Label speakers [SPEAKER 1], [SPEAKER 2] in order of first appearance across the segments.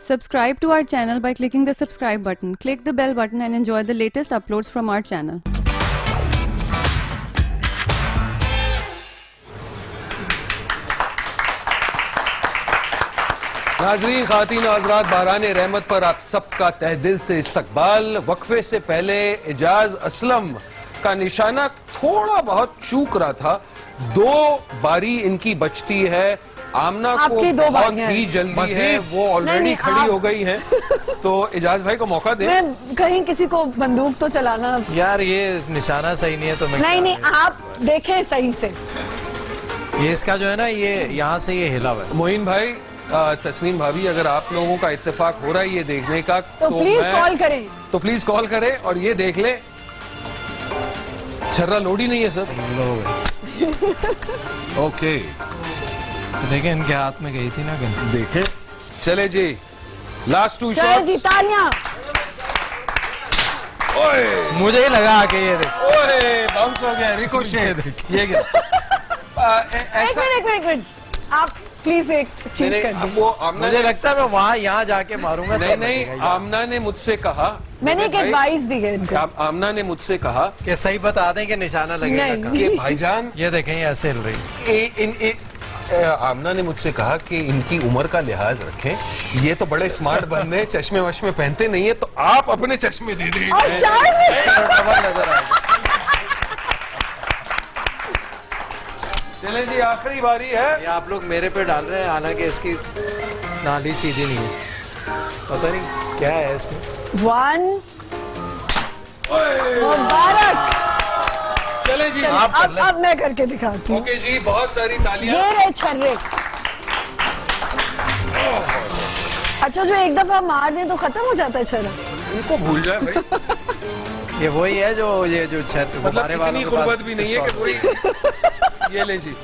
[SPEAKER 1] Subscribe to our channel by clicking the subscribe button. Click the bell button and enjoy the latest uploads from our channel.
[SPEAKER 2] नाज़रीन, ख़ातीन हज़रात, बहराने रहमत पर आप सबका तहे दिल से इस्तकबाल। वक्फे से पहले एजाज असलम का निशाना थोड़ा बहुत चूक रहा था। 2 बारी इनकी बचती है। आमना को बहुत ही जल्दी है, वो ऑलरेडी खड़ी हो गई है। तो एजाज भाई को मौका दे।
[SPEAKER 3] मैं कहीं किसी को बंदूक तो चलाना।
[SPEAKER 4] यार ये निशाना सही नहीं है तो मैं
[SPEAKER 3] नहीं आप देखें सही से।
[SPEAKER 4] ये इसका जो है ना, ये यहाँ से ये हिला हुआ है।
[SPEAKER 2] मोइन भाई, तस्नीम भाभी, अगर आप लोगों का इत्तेफाक हो रहा है ये देखने का
[SPEAKER 3] तो प्लीज कॉल करें।
[SPEAKER 2] तो प्लीज कॉल करें और ये देख ले। छर्रा लोड ही नहीं है सर। ओके,
[SPEAKER 4] तो देखें इनके हाथ में गई थी ना गन।
[SPEAKER 2] देखें, चले जी, लास्ट 2 शॉट्स।
[SPEAKER 3] जी तालियां।
[SPEAKER 2] ओए,
[SPEAKER 4] मुझे ही लगा कि ये देख,
[SPEAKER 2] ओए बाउंस हो गया, रिकोशेट। ये गिरा।
[SPEAKER 3] एक मिनट आप प्लीज एक चीज कर दें।
[SPEAKER 2] वो
[SPEAKER 4] मुझे लगता है मैं वहाँ यहाँ जाके मारूंगा।
[SPEAKER 2] नहीं, आमना ने मुझसे कहा,
[SPEAKER 3] मैंने एक एडवाइस दी है इनको।
[SPEAKER 2] आमना ने मुझसे कहा
[SPEAKER 4] कि सही बता दें कि निशाना लगेगा
[SPEAKER 2] कि भाईजान
[SPEAKER 4] ये देखें ये ऐसे हिल रही।
[SPEAKER 2] आमना ने मुझसे कहा कि इनकी उम्र का लिहाज रखें, ये तो बड़े स्मार्ट बंदे, चश्मे वश्मे पहनते नहीं है, तो आप अपने चश्मे दे दें। चलें जी, आखिरी बारी है।
[SPEAKER 4] ये आप लोग मेरे पे डाल रहे हैं, हालांकि इसकी नाली सीधी नहीं है। पता नहीं क्या है इसमें।
[SPEAKER 3] 1 मुबारक।
[SPEAKER 2] चले जी,
[SPEAKER 3] अब मैं करके दिखाती हूँ।
[SPEAKER 2] ओके जी, बहुत सारी तालियां।
[SPEAKER 3] ये रहे छर्रे। अच्छा, जो एक दफा मार दे तो खत्म हो जाता है छर्रा।
[SPEAKER 2] इनको भूल जाए भाई।
[SPEAKER 4] ये वही है जो ये जो
[SPEAKER 2] मतलब इतनी खुरबत भी नहीं है कि कोई। ये ले जी।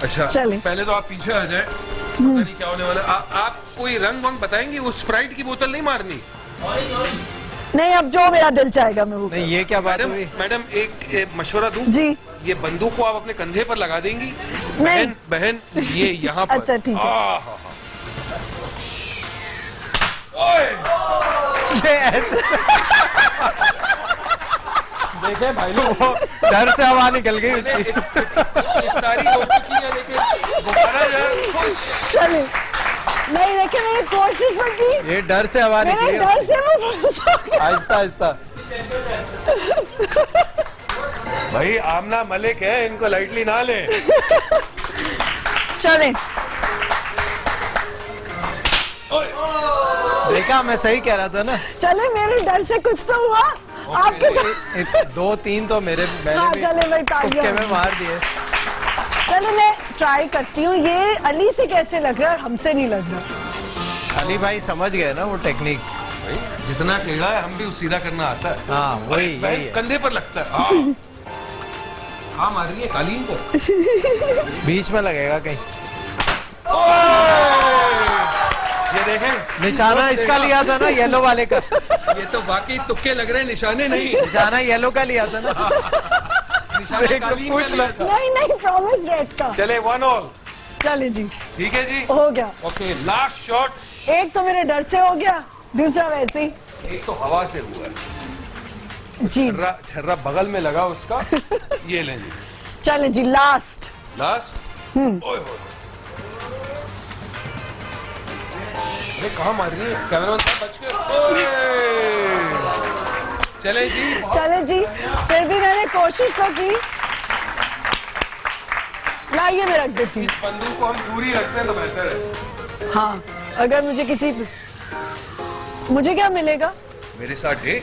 [SPEAKER 2] अच्छा, पहले तो आप पीछे आ जाए, पता नहीं क्या होने वाला। आप कोई रंग वंग बताएंगे? वो स्प्राइट की बोतल नहीं मारनी।
[SPEAKER 3] नहीं, अब जो मेरा दिल चाहेगा मैं वो।
[SPEAKER 4] नहीं, ये क्या बात हुई?
[SPEAKER 2] मैडम एक मशवरा दूं जी। ये बंदूक को आप अपने कंधे पर लगा देंगी? बहन ये यहाँ पर।
[SPEAKER 3] अच्छा ठीक है।
[SPEAKER 2] देखे भाई लोग,
[SPEAKER 4] डर से हवा निकल गई उसकी।
[SPEAKER 2] इफ्तारी हो चुकी है, लेकिन दोबारा
[SPEAKER 3] चले नहीं, देखे मैंने कोशिश की।
[SPEAKER 4] ये डर से हवा निकली।
[SPEAKER 3] डर से
[SPEAKER 4] आहिस्ता आहिस्ता।
[SPEAKER 2] भाई आमना मलिक है, इनको लाइटली ना ले।
[SPEAKER 3] चले,
[SPEAKER 4] देखा, मैं सही कह रहा था ना।
[SPEAKER 3] चले, मेरे डर से कुछ तो हुआ। आपके
[SPEAKER 4] 2-3 तो मैंने
[SPEAKER 3] चले भाई
[SPEAKER 4] तुक्के में मार दिए।
[SPEAKER 3] चले मैं ट्राई करती हूँ। ये अली से कैसे लग रहा है, हमसे नहीं लग रहा।
[SPEAKER 4] अली भाई समझ गए ना वो टेक्निक।
[SPEAKER 2] जितना टेढ़ा है हम भी सीधा करना आता है।
[SPEAKER 4] हाँ, वही
[SPEAKER 2] कंधे पर लगता है। हाँ मार रही है कालीन पर।
[SPEAKER 4] बीच में लगेगा कहीं।
[SPEAKER 2] ये देखें,
[SPEAKER 4] निशाना इसका लिया था ना, येलो वाले का।
[SPEAKER 2] ये तो वाकई तुक्के लग रहे हैं, निशाने नहीं।
[SPEAKER 4] निशाना येलो का लिया था ना।
[SPEAKER 3] नहीं, प्रॉमिस रेड का।
[SPEAKER 2] चले 1 ऑल।
[SPEAKER 3] चले जी,
[SPEAKER 2] ठीक है जी,
[SPEAKER 3] हो गया।
[SPEAKER 2] Okay, last shot.
[SPEAKER 3] एक तो मेरे डर से हो गया, दूसरा वैसे ही।
[SPEAKER 2] एक तो हवा से हुआ है
[SPEAKER 3] जी।
[SPEAKER 2] छर्रा बगल में लगा उसका। ये लें जी।
[SPEAKER 3] चले जी, लास्ट।
[SPEAKER 2] अरे कहाँ मार रही है? कैमरामैन साहब बच गए। चले जी,
[SPEAKER 3] फिर भी मैंने कोशिश तो की। लाइए मैं रख देती हूँ।
[SPEAKER 2] इस बंदूक को हम पूरी रखते हैं तो बेहतर है।
[SPEAKER 3] हाँ, अगर मुझे क्या मिलेगा?
[SPEAKER 2] मेरे साथ है।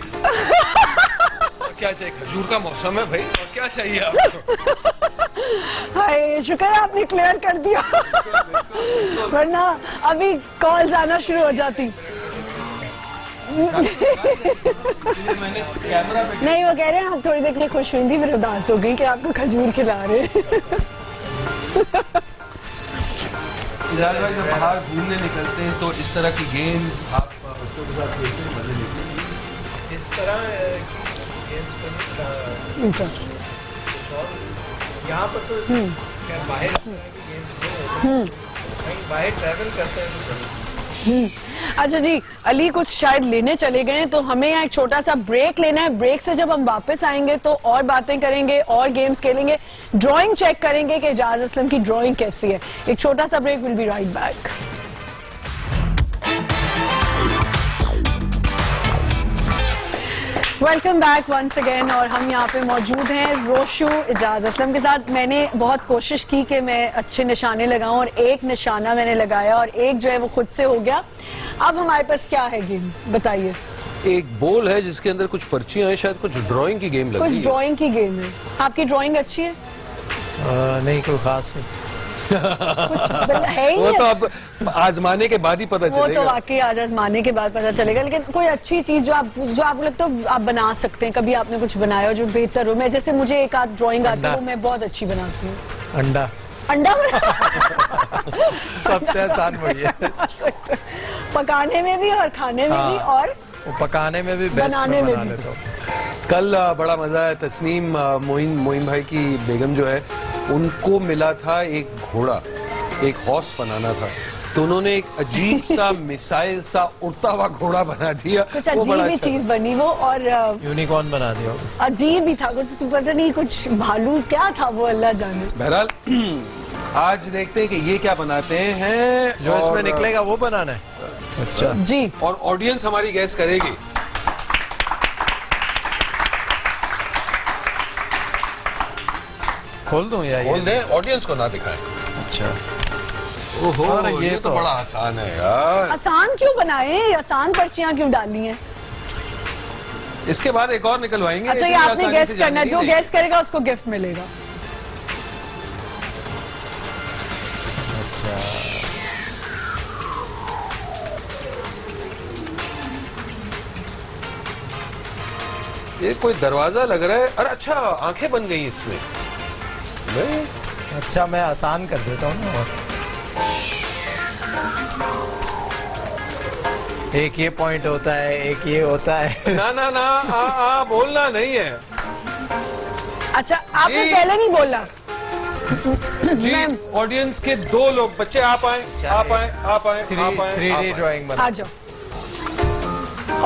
[SPEAKER 2] क्या चाहिए? खजूर का मौसम है भाई, और क्या चाहिए आपको?
[SPEAKER 3] हाय, शुक्र है आपने क्लियर कर दिया। वरना अभी कॉल्स आना शुरू हो जाती। नहीं, वो कह रहे हैं आप थोड़ी देर के लिए खुश हुई थी, फिर उदास हो गई कि आपको खजूर खिला रहे।
[SPEAKER 2] भाई जब बाहर घूमने निकलते हैं तो इस तरह की गेम आप बच्चों के साथ खेलते हैं, मजे लेते हैं? इस तरह यहाँ पर तो बाहर बाहर ट्रैवल करते हैं तो
[SPEAKER 3] अच्छा जी, अली कुछ शायद लेने चले गए हैं, तो हमें यहाँ एक छोटा सा ब्रेक लेना है। ब्रेक से जब हम वापस आएंगे तो और बातें करेंगे और गेम्स खेलेंगे, ड्राइंग चेक करेंगे कि एजाज असलम की ड्राइंग कैसी है। एक छोटा सा break, will be right back. Welcome back once again, और हम यहाँ पे मौजूद हैं रोशू एजाज असलम के साथ। मैंने बहुत कोशिश की कि मैं अच्छे निशाने लगाऊं, और एक निशाना मैंने लगाया और एक जो है वो खुद से हो गया। अब हमारे पास क्या है गेम, बताइए।
[SPEAKER 2] एक बोल है जिसके अंदर कुछ पर्चियां हैं, शायद कुछ ड्राइंग की गेम लग रही है।
[SPEAKER 3] कुछ ड्राइंग की गेम है। आपकी ड्राइंग अच्छी है?
[SPEAKER 4] नहीं, कोई खास नहीं।
[SPEAKER 3] है ही
[SPEAKER 2] वो तो
[SPEAKER 3] नहीं।
[SPEAKER 2] अब आजमाने के बाद ही पता
[SPEAKER 3] वो तो
[SPEAKER 2] चलेगा।
[SPEAKER 3] वाकई आज आजमाने के बाद पता चलेगा, लेकिन कोई अच्छी चीज जो आपको लगता है आप बना सकते हैं। कभी आपने कुछ बनाया हो जो बेहतर हो? मैं जैसे मुझे एक आध ड्राइंग आती है, वो मैं बहुत अच्छी बनाती हूँ।
[SPEAKER 4] अंडा।
[SPEAKER 3] अंडा
[SPEAKER 4] सबसे आसान वही है।
[SPEAKER 3] पकाने में भी और खाने में भी, और
[SPEAKER 4] वो पकाने में भी बेस्ट
[SPEAKER 3] बनाने में
[SPEAKER 4] बना
[SPEAKER 3] भी।
[SPEAKER 4] लेता हूँ।
[SPEAKER 2] कल बड़ा मजा आया। तस्नीम मोइन भाई की बेगम जो है, उनको मिला था एक घोड़ा, एक हॉर्स बनाना था, तो उन्होंने एक अजीब सा मिसाइल सा उड़ता हुआ घोड़ा बना दिया।
[SPEAKER 3] कुछ अजीब ही चीज बनी वो, और
[SPEAKER 4] यूनिकॉर्न बना दिया।
[SPEAKER 3] अजीब ही था कुछ, पता नहीं कुछ भालू क्या था वो, अल्लाह जाने।
[SPEAKER 2] बहरहाल आज देखते हैं कि ये क्या बनाते हैं।
[SPEAKER 4] जो इसमें निकलेगा वो बनाना है। अच्छा
[SPEAKER 3] जी,
[SPEAKER 2] और ऑडियंस हमारी गैस करेगी।
[SPEAKER 4] खोल दूं या
[SPEAKER 2] बोल
[SPEAKER 4] ये?
[SPEAKER 2] दें, ऑडियंस को ना दिखाएं।
[SPEAKER 4] अच्छा,
[SPEAKER 2] ओहो,
[SPEAKER 4] अरे
[SPEAKER 2] ये तो बड़ा आसान है यार।
[SPEAKER 3] आसान क्यों बनाए? आसान पर्चियां क्यों डाली हैं?
[SPEAKER 2] इसके बाद एक और निकलवाएंगे।
[SPEAKER 3] अच्छा, ये
[SPEAKER 2] इतनी
[SPEAKER 3] आपने
[SPEAKER 2] आसानी
[SPEAKER 3] गेस
[SPEAKER 2] से
[SPEAKER 3] करना,
[SPEAKER 2] जानेगी
[SPEAKER 3] जो
[SPEAKER 2] नहीं।
[SPEAKER 3] गेस करेगा उसको गिफ्ट मिलेगा।
[SPEAKER 4] अच्छा।
[SPEAKER 2] ये कोई दरवाजा लग रहा है। अरे अच्छा, आंखें बन गई इसमें। नहीं?
[SPEAKER 4] अच्छा, मैं आसान कर देता हूँ ना। एक ये पॉइंट होता है, एक ये होता है।
[SPEAKER 2] ना ना ना, बोलना नहीं है
[SPEAKER 3] अच्छा, आपने
[SPEAKER 2] जी।
[SPEAKER 3] पहले नहीं बोला।
[SPEAKER 2] जी।
[SPEAKER 3] मैम।
[SPEAKER 2] ऑडियंस के दो लोग, बच्चे आप आए, आप आए, आप आए, आप आए,
[SPEAKER 4] 3D
[SPEAKER 2] आप आए।
[SPEAKER 4] ड्राइंग बना।
[SPEAKER 3] आ जाओ।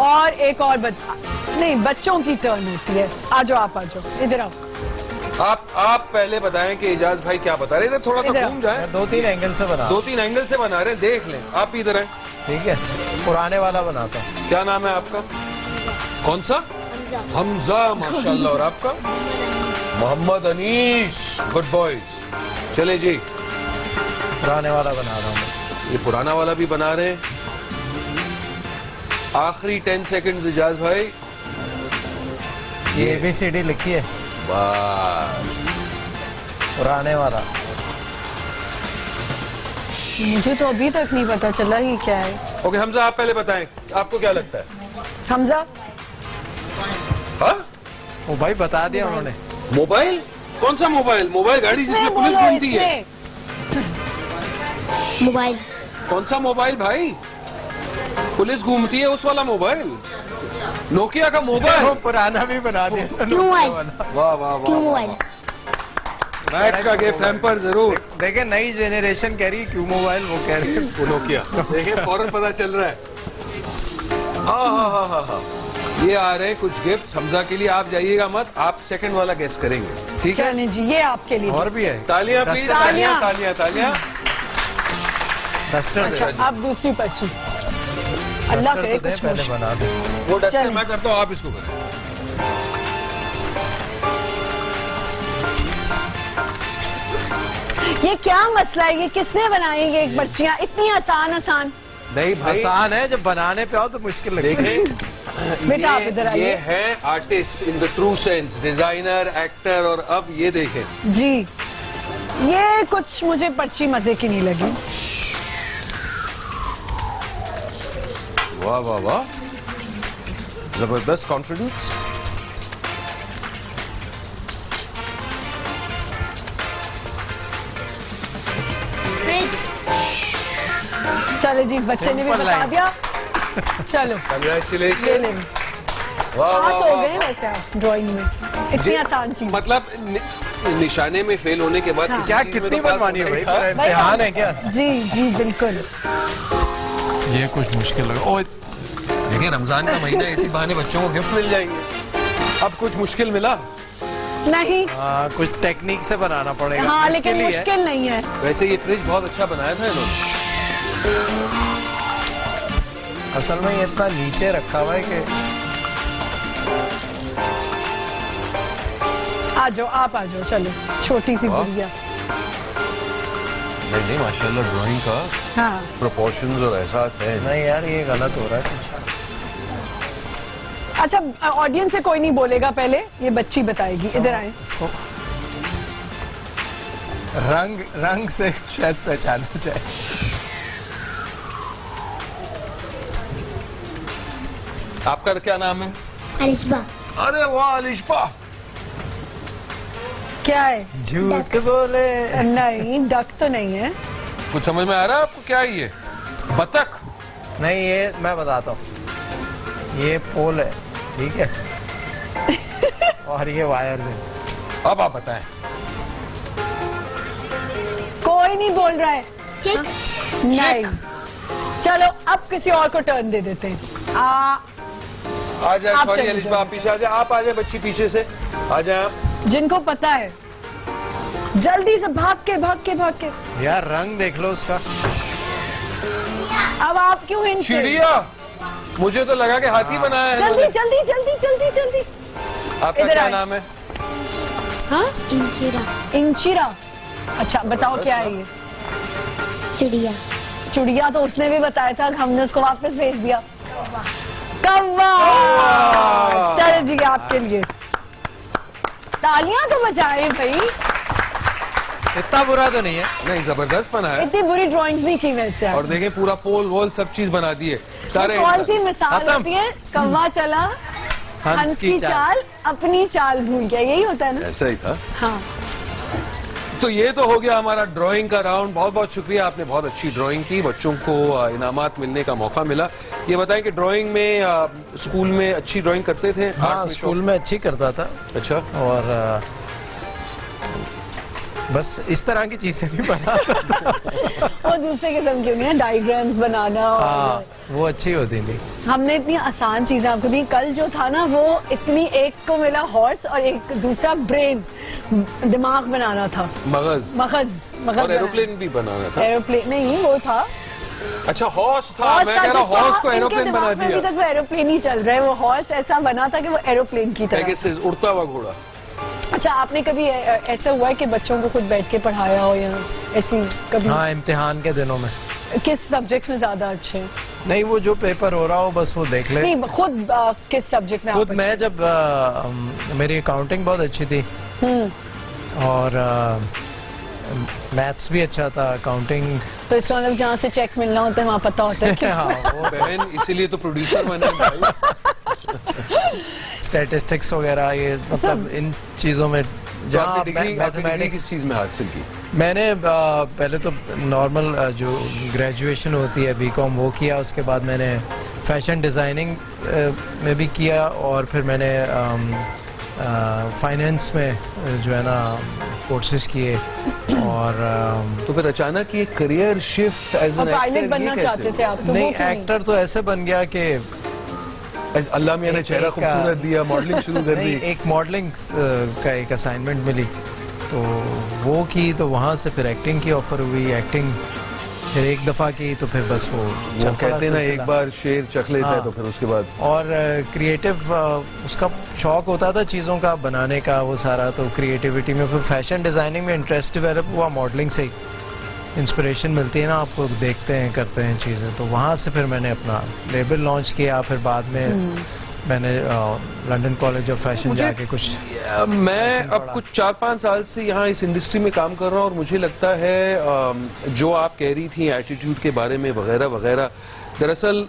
[SPEAKER 3] और एक और नहीं, बच्चों की टर्न होती है। आ जाओ, आप आ जाओ, इधर आओ।
[SPEAKER 2] आप पहले बताएं कि एजाज भाई क्या बता रहे थे। थोड़ा सा
[SPEAKER 3] इधर
[SPEAKER 2] घूम जाए।
[SPEAKER 4] मैं 2-3 एंगल से बना।
[SPEAKER 2] 2-3 एंगल से बना रहे हैं, देख लें। आप भी इधर आए।
[SPEAKER 4] ठीक है, पुराने वाला बनाता हूँ।
[SPEAKER 2] क्या नाम है आपका? कौन सा? हमजा। माशाल्लाह। और आपका? मोहम्मद अनीस। Good boys. चले जी,
[SPEAKER 4] पुराने वाला बना रहा हूँ।
[SPEAKER 2] ये पुराना वाला भी बना रहे हैं। आखिरी 10 सेकंड्स एजाज भाई।
[SPEAKER 4] ये ABCD लिखी है,
[SPEAKER 2] बस।
[SPEAKER 4] पुराने वाला।
[SPEAKER 3] मुझे तो अभी तक नहीं पता चला ये क्या है।
[SPEAKER 2] ओके हमजा, आप पहले बताएं, आपको क्या लगता है?
[SPEAKER 3] हमजा,
[SPEAKER 2] हाँ?
[SPEAKER 4] वो भाई बता दिया उन्होंने।
[SPEAKER 2] मोबाइल? कौन सा मोबाइल? मोबाइल गाड़ी जिसमें
[SPEAKER 3] इसमें
[SPEAKER 2] पुलिस
[SPEAKER 3] बोलो,
[SPEAKER 2] घूमती है।
[SPEAKER 3] इसमें।
[SPEAKER 5] मोबाइल।
[SPEAKER 2] कौन सा मोबाइल भाई? पुलिस घूमती है उस वाला मोबाइल, नोकिया का मोबाइल।
[SPEAKER 4] वो पुराना भी बना दिया।
[SPEAKER 5] क्यों मोबाइल?
[SPEAKER 2] वाह वाह
[SPEAKER 5] क्यों
[SPEAKER 2] वाह।
[SPEAKER 5] मोबाइल?
[SPEAKER 2] मैक्स का गिफ्ट हैम्पर जरूर।
[SPEAKER 4] देखे, नई जनरेशन कह रही क्यों मोबाइल, वो कह रही है
[SPEAKER 2] नोकिया। देखिए फौरन पता चल रहा है। हाँ। ये आ रहे हैं कुछ गिफ्ट हमजा के लिए। आप जाइएगा मत, आप सेकंड वाला गेस करेंगे, ठीक है?
[SPEAKER 3] चलें जी, ये आपके लिए।
[SPEAKER 4] और भी है।
[SPEAKER 2] तालियां प्लीज, तालियां तालियां तालियां।
[SPEAKER 4] डस्टर
[SPEAKER 3] अच्छा,
[SPEAKER 4] दे।
[SPEAKER 3] आप दूसरी पर्ची। अल्लाह
[SPEAKER 4] डस्टर
[SPEAKER 3] करे
[SPEAKER 4] तो दे,
[SPEAKER 3] कुछ
[SPEAKER 4] पहले
[SPEAKER 3] मुश्किल।
[SPEAKER 4] बना दे।
[SPEAKER 2] वो डस्टर
[SPEAKER 3] चलें।
[SPEAKER 2] मैं करता हूँ, आप इसको करें।
[SPEAKER 3] ये क्या मसला है? ये किसने बनाई ये पर्चियां इतनी आसान?
[SPEAKER 2] नहीं भाई,
[SPEAKER 4] आसान है, जब बनाने पे आओ तो मुश्किल लगती है।
[SPEAKER 2] देखें,
[SPEAKER 3] बेटा, आप इधर आइए।
[SPEAKER 2] ये है artist in the true sense, designer, actor. और अब ये देखें
[SPEAKER 3] जी, ये कुछ मुझे पर्ची मजे की नहीं लगी।
[SPEAKER 2] वाह वाह वाह, जबरदस्त कॉन्फिडेंस।
[SPEAKER 5] फ्रिज।
[SPEAKER 3] चलो जी, बच्चे ने भी
[SPEAKER 4] Simple
[SPEAKER 3] बता
[SPEAKER 4] line.
[SPEAKER 3] दिया। चलो, ये
[SPEAKER 2] कंग्रेचुलेशन।
[SPEAKER 3] ले।
[SPEAKER 2] वाह
[SPEAKER 3] पास
[SPEAKER 2] वाह
[SPEAKER 3] हो
[SPEAKER 2] वाह।
[SPEAKER 3] गए वैसे आप ड्राइंग में। इतनी आसान चीज।
[SPEAKER 2] मतलब निशाने में फेल होने के बाद
[SPEAKER 3] हाँ।
[SPEAKER 2] किसी
[SPEAKER 4] क्या
[SPEAKER 2] चीज में
[SPEAKER 4] कितनी
[SPEAKER 2] तो पास
[SPEAKER 4] बनवानी है
[SPEAKER 2] होना
[SPEAKER 4] भाई,
[SPEAKER 2] ही था।
[SPEAKER 4] पर इम्तिहान है क्या?
[SPEAKER 3] जी जी, बिल्कुल।
[SPEAKER 4] ये कुछ मुश्किल लगा। ओए
[SPEAKER 2] देखिए रमजान का महीना, इसी बहाने बच्चों को गिफ्ट मिल जाएंगे। अब कुछ मुश्किल मिला?
[SPEAKER 3] नहीं।
[SPEAKER 4] कुछ टेक्निक से बनाना पड़ेगा।
[SPEAKER 3] हाँ लेकिन मुश्किल नहीं है।
[SPEAKER 2] वैसे ये फ्रिज बहुत अच्छा बनाया था इन्होंने।
[SPEAKER 4] असल में ये इतना नीचे रखा हुआ है कि
[SPEAKER 3] आ जाओ, आप आ जाओ, चलो। छोटी सी गुड़िया।
[SPEAKER 2] नहीं माशाल्लाह ड्राइंग का
[SPEAKER 3] हाँ
[SPEAKER 2] प्रोपोर्शंस और एहसास है।
[SPEAKER 4] नहीं यार ये गलत हो रहा है कुछ।
[SPEAKER 3] अच्छा ऑडियंस से कोई नहीं बोलेगा, पहले ये बच्ची बताएगी। इधर आए।
[SPEAKER 4] इसको रंग से शायद पहचाना जाए।
[SPEAKER 2] आपका क्या नाम है?
[SPEAKER 5] अलिशबा।
[SPEAKER 2] अरे वाह अलिशबा,
[SPEAKER 3] क्या है?
[SPEAKER 4] झूठ बोले।
[SPEAKER 3] नहीं डक तो नहीं है।
[SPEAKER 2] कुछ समझ में आ रहा है आपको? क्या है ये? बतख?
[SPEAKER 4] नहीं ये मैं बताता हूँ, ये पोल है, ठीक है। और ये वायर है।
[SPEAKER 2] अब आप बताएं।
[SPEAKER 3] कोई नहीं बोल रहा है।
[SPEAKER 5] चिक।
[SPEAKER 3] नहीं। चलो अब किसी और को टर्न दे देते हैं।
[SPEAKER 2] आ जाए,
[SPEAKER 3] आप
[SPEAKER 2] सॉरी
[SPEAKER 3] चले
[SPEAKER 2] अलिशबा
[SPEAKER 3] जाओ।
[SPEAKER 2] आप पीछे आ जाए। आप आ जाए, बच्ची पीछे से आ जाए आप।
[SPEAKER 3] जिनको पता है जल्दी से भाग के।
[SPEAKER 4] यार रंग देख लो उसका।
[SPEAKER 3] अब आप क्यों हिंट?
[SPEAKER 2] चिड़िया? मुझे तो लगा कि हाथी बनाया है
[SPEAKER 3] जल्दी
[SPEAKER 2] इन्होंने।
[SPEAKER 3] जल्दी।
[SPEAKER 2] आपका
[SPEAKER 3] इधर
[SPEAKER 2] क्या
[SPEAKER 3] आए।
[SPEAKER 2] नाम है?
[SPEAKER 3] हाँ
[SPEAKER 5] इंचिरा।
[SPEAKER 3] इंचिरा। अच्छा बताओ क्या है ये?
[SPEAKER 5] चिड़िया।
[SPEAKER 3] चुड़िया तो उसने भी बताया था, हमने उसको वापस भेज दिया। कौवा। चल जी आपके लिए तालियां तो बजाए भाई।
[SPEAKER 4] इतना बुरा तो नहीं है।
[SPEAKER 2] नहीं जबरदस्त बना है।
[SPEAKER 3] इतनी बुरी ड्राइंग्स नहीं की वैसे।
[SPEAKER 2] और देखें पूरा पोल वोल सब चीज बना दी है सारे।
[SPEAKER 3] कौन सी मिसाल
[SPEAKER 4] खत्म।
[SPEAKER 3] होती है? कौवा चला हंस की चाल, अपनी चाल भूल गया, यही होता है ना?
[SPEAKER 2] ऐसा ही था।
[SPEAKER 3] हाँ
[SPEAKER 2] तो ये तो हो गया हमारा ड्राइंग का राउंड। बहुत बहुत शुक्रिया, आपने बहुत अच्छी ड्राइंग की, बच्चों को इनामात मिलने का मौका मिला। ये बताएं कि ड्राइंग में स्कूल में अच्छी ड्राइंग करते थे?
[SPEAKER 4] हाँ स्कूल में अच्छी करता था।
[SPEAKER 2] अच्छा।
[SPEAKER 4] और बस इस तरह की चीजें भी बनाता था।
[SPEAKER 3] वो दूसरे किस्म की होंगी ना, डायग्राम्स बनाना।
[SPEAKER 4] हाँ
[SPEAKER 3] और
[SPEAKER 4] वो अच्छी होती थी।
[SPEAKER 3] हमने इतनी आसान चीजें आपको दी। कल जो था ना वो इतनी, एक को मिला हॉर्स और एक दूसरा ब्रेन, दिमाग बनाना था।
[SPEAKER 2] मगज और एरोप्लेन भी बनाना था।
[SPEAKER 3] एरोप्लेन नहीं वो था।
[SPEAKER 2] अच्छा हॉर्स था। मैं कह रहा हॉर्स को एरोप्लेन बना दिया।
[SPEAKER 3] अभी तक वो एरोप्लेन ही चल रहा है। वो हॉर्स ऐसा बना था कि वो एरोप्लेन की तरह।
[SPEAKER 2] पेगासस, उड़ता हुआ घोड़ा।
[SPEAKER 3] अच्छा आपने कभी ऐसा हुआ है कि बच्चों को खुद बैठ के पढ़ाया हो या ऐसी कभी?
[SPEAKER 4] हाँ इम्तिहान के दिनों में।
[SPEAKER 3] किस सब्जेक्ट में ज्यादा अच्छे हैं?
[SPEAKER 4] नहीं वो जो पेपर हो रहा हो बस वो देख ले।
[SPEAKER 3] नहीं खुद किस सब्जेक्ट में आप
[SPEAKER 4] खुद मैं
[SPEAKER 3] अच्छे?
[SPEAKER 4] जब मेरी अकाउंटिंग बहुत अच्छी थी और मैथ्स भी अच्छा था, अकाउंटिंग।
[SPEAKER 3] तो इसका मतलब जहाँ से चेक मिलना होता है वहाँ पता होता है कि
[SPEAKER 4] हाँ वो
[SPEAKER 2] बहन इसीलिए तो प्रोड्यूसर बने भाई।
[SPEAKER 4] स्टैटिस्टिक्स वगैरह ये मतलब इन चीजों में जहाँ
[SPEAKER 2] डिग्री
[SPEAKER 4] मैथमेटिक्स
[SPEAKER 2] किस चीज में हासिल की?
[SPEAKER 4] मैंने पहले तो नॉर्मल जो ग्रेजुएशन होती है बीकॉम वो किया। उसके बाद मैंने फैशन डिज़ाइनिंग में भी किया और फिर मैंने फाइनेंस में जो है ना कोर्सेज किए। और
[SPEAKER 2] तो फिर अचानक ये career shift as an
[SPEAKER 3] pilot बनना चाहते थे आप? तो
[SPEAKER 4] नहीं
[SPEAKER 3] वो क्यों
[SPEAKER 4] एक्टर तो ऐसे बन गया कि
[SPEAKER 2] अल्लाह मियां ने चेहरा खूबसूरत दिया, मॉडलिंग शुरू कर दी।
[SPEAKER 4] एक मॉडलिंग का एक असाइनमेंट मिली तो वो की, तो वहाँ से फिर एक्टिंग की ऑफर हुई। एक्टिंग फिर एक दफा की तो फिर बस वो
[SPEAKER 2] कहते ना एक बार शेर चख लेता है तो फिर उसके बाद।
[SPEAKER 4] और क्रिएटिव उसका शौक होता था चीज़ों का बनाने का वो सारा, तो क्रिएटिविटी में फिर फैशन डिज़ाइनिंग में इंटरेस्ट डेवलप हुआ। मॉडलिंग से इंस्पिरेशन मिलती है ना, आपको देखते हैं करते हैं चीज़ें, तो वहाँ से फिर मैंने अपना लेबल लॉन्च किया। फिर बाद में मैंने लंदन कॉलेज ऑफ फैशन जाके कुछ
[SPEAKER 2] मैं अब कुछ 4-5 साल से यहाँ इस इंडस्ट्री में काम कर रहा हूँ और मुझे लगता है जो आप कह रही थी एटीट्यूड के बारे में वगैरह वगैरह, दरअसल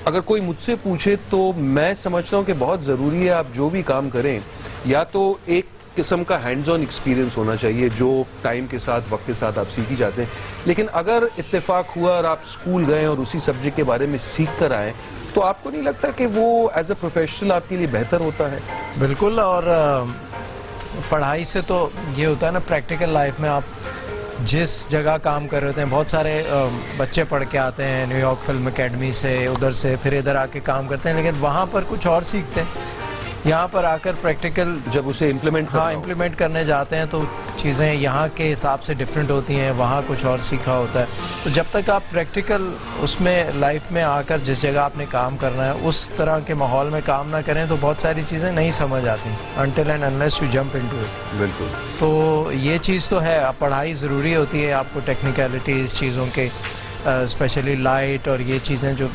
[SPEAKER 2] अगर कोई मुझसे पूछे तो मैं समझता हूँ कि बहुत ज़रूरी है आप जो भी काम करें या तो एक किस्म का हैंड्स ऑन एक्सपीरियंस होना चाहिए जो टाइम के साथ वक्त के साथ आप सीखी जाते हैं, लेकिन अगर इत्तेफाक हुआ और आप स्कूल गए और उसी सब्जेक्ट के बारे में सीख कर आए तो आपको नहीं लगता कि वो एज अ प्रोफेशनल आपके लिए बेहतर होता है?
[SPEAKER 4] बिल्कुल। और पढ़ाई से तो ये होता है ना, प्रैक्टिकल लाइफ में आप जिस जगह काम कर रहे होते हैं, बहुत सारे बच्चे पढ़ के आते हैं न्यूयॉर्क फिल्म एकेडमी से, उधर से फिर इधर आके काम करते हैं, लेकिन वहाँ पर कुछ और सीखते हैं। यहाँ पर आकर प्रैक्टिकल
[SPEAKER 2] जब उसे इम्प्लीमेंट
[SPEAKER 4] करने जाते हैं तो चीज़ें यहाँ के हिसाब से डिफरेंट होती हैं, वहाँ कुछ और सीखा होता है। तो जब तक आप प्रैक्टिकल उसमें लाइफ में आकर जिस जगह आपने काम करना है उस तरह के माहौल में काम ना करें तो बहुत सारी चीज़ें नहीं समझ आती until and unless you jump into it.
[SPEAKER 2] बिल्कुल।
[SPEAKER 4] तो ये चीज़ तो है, पढ़ाई ज़रूरी होती है आपको, टेक्निकलिटीज़ चीज़ों के, स्पेशली लाइट और ये चीज़ें जो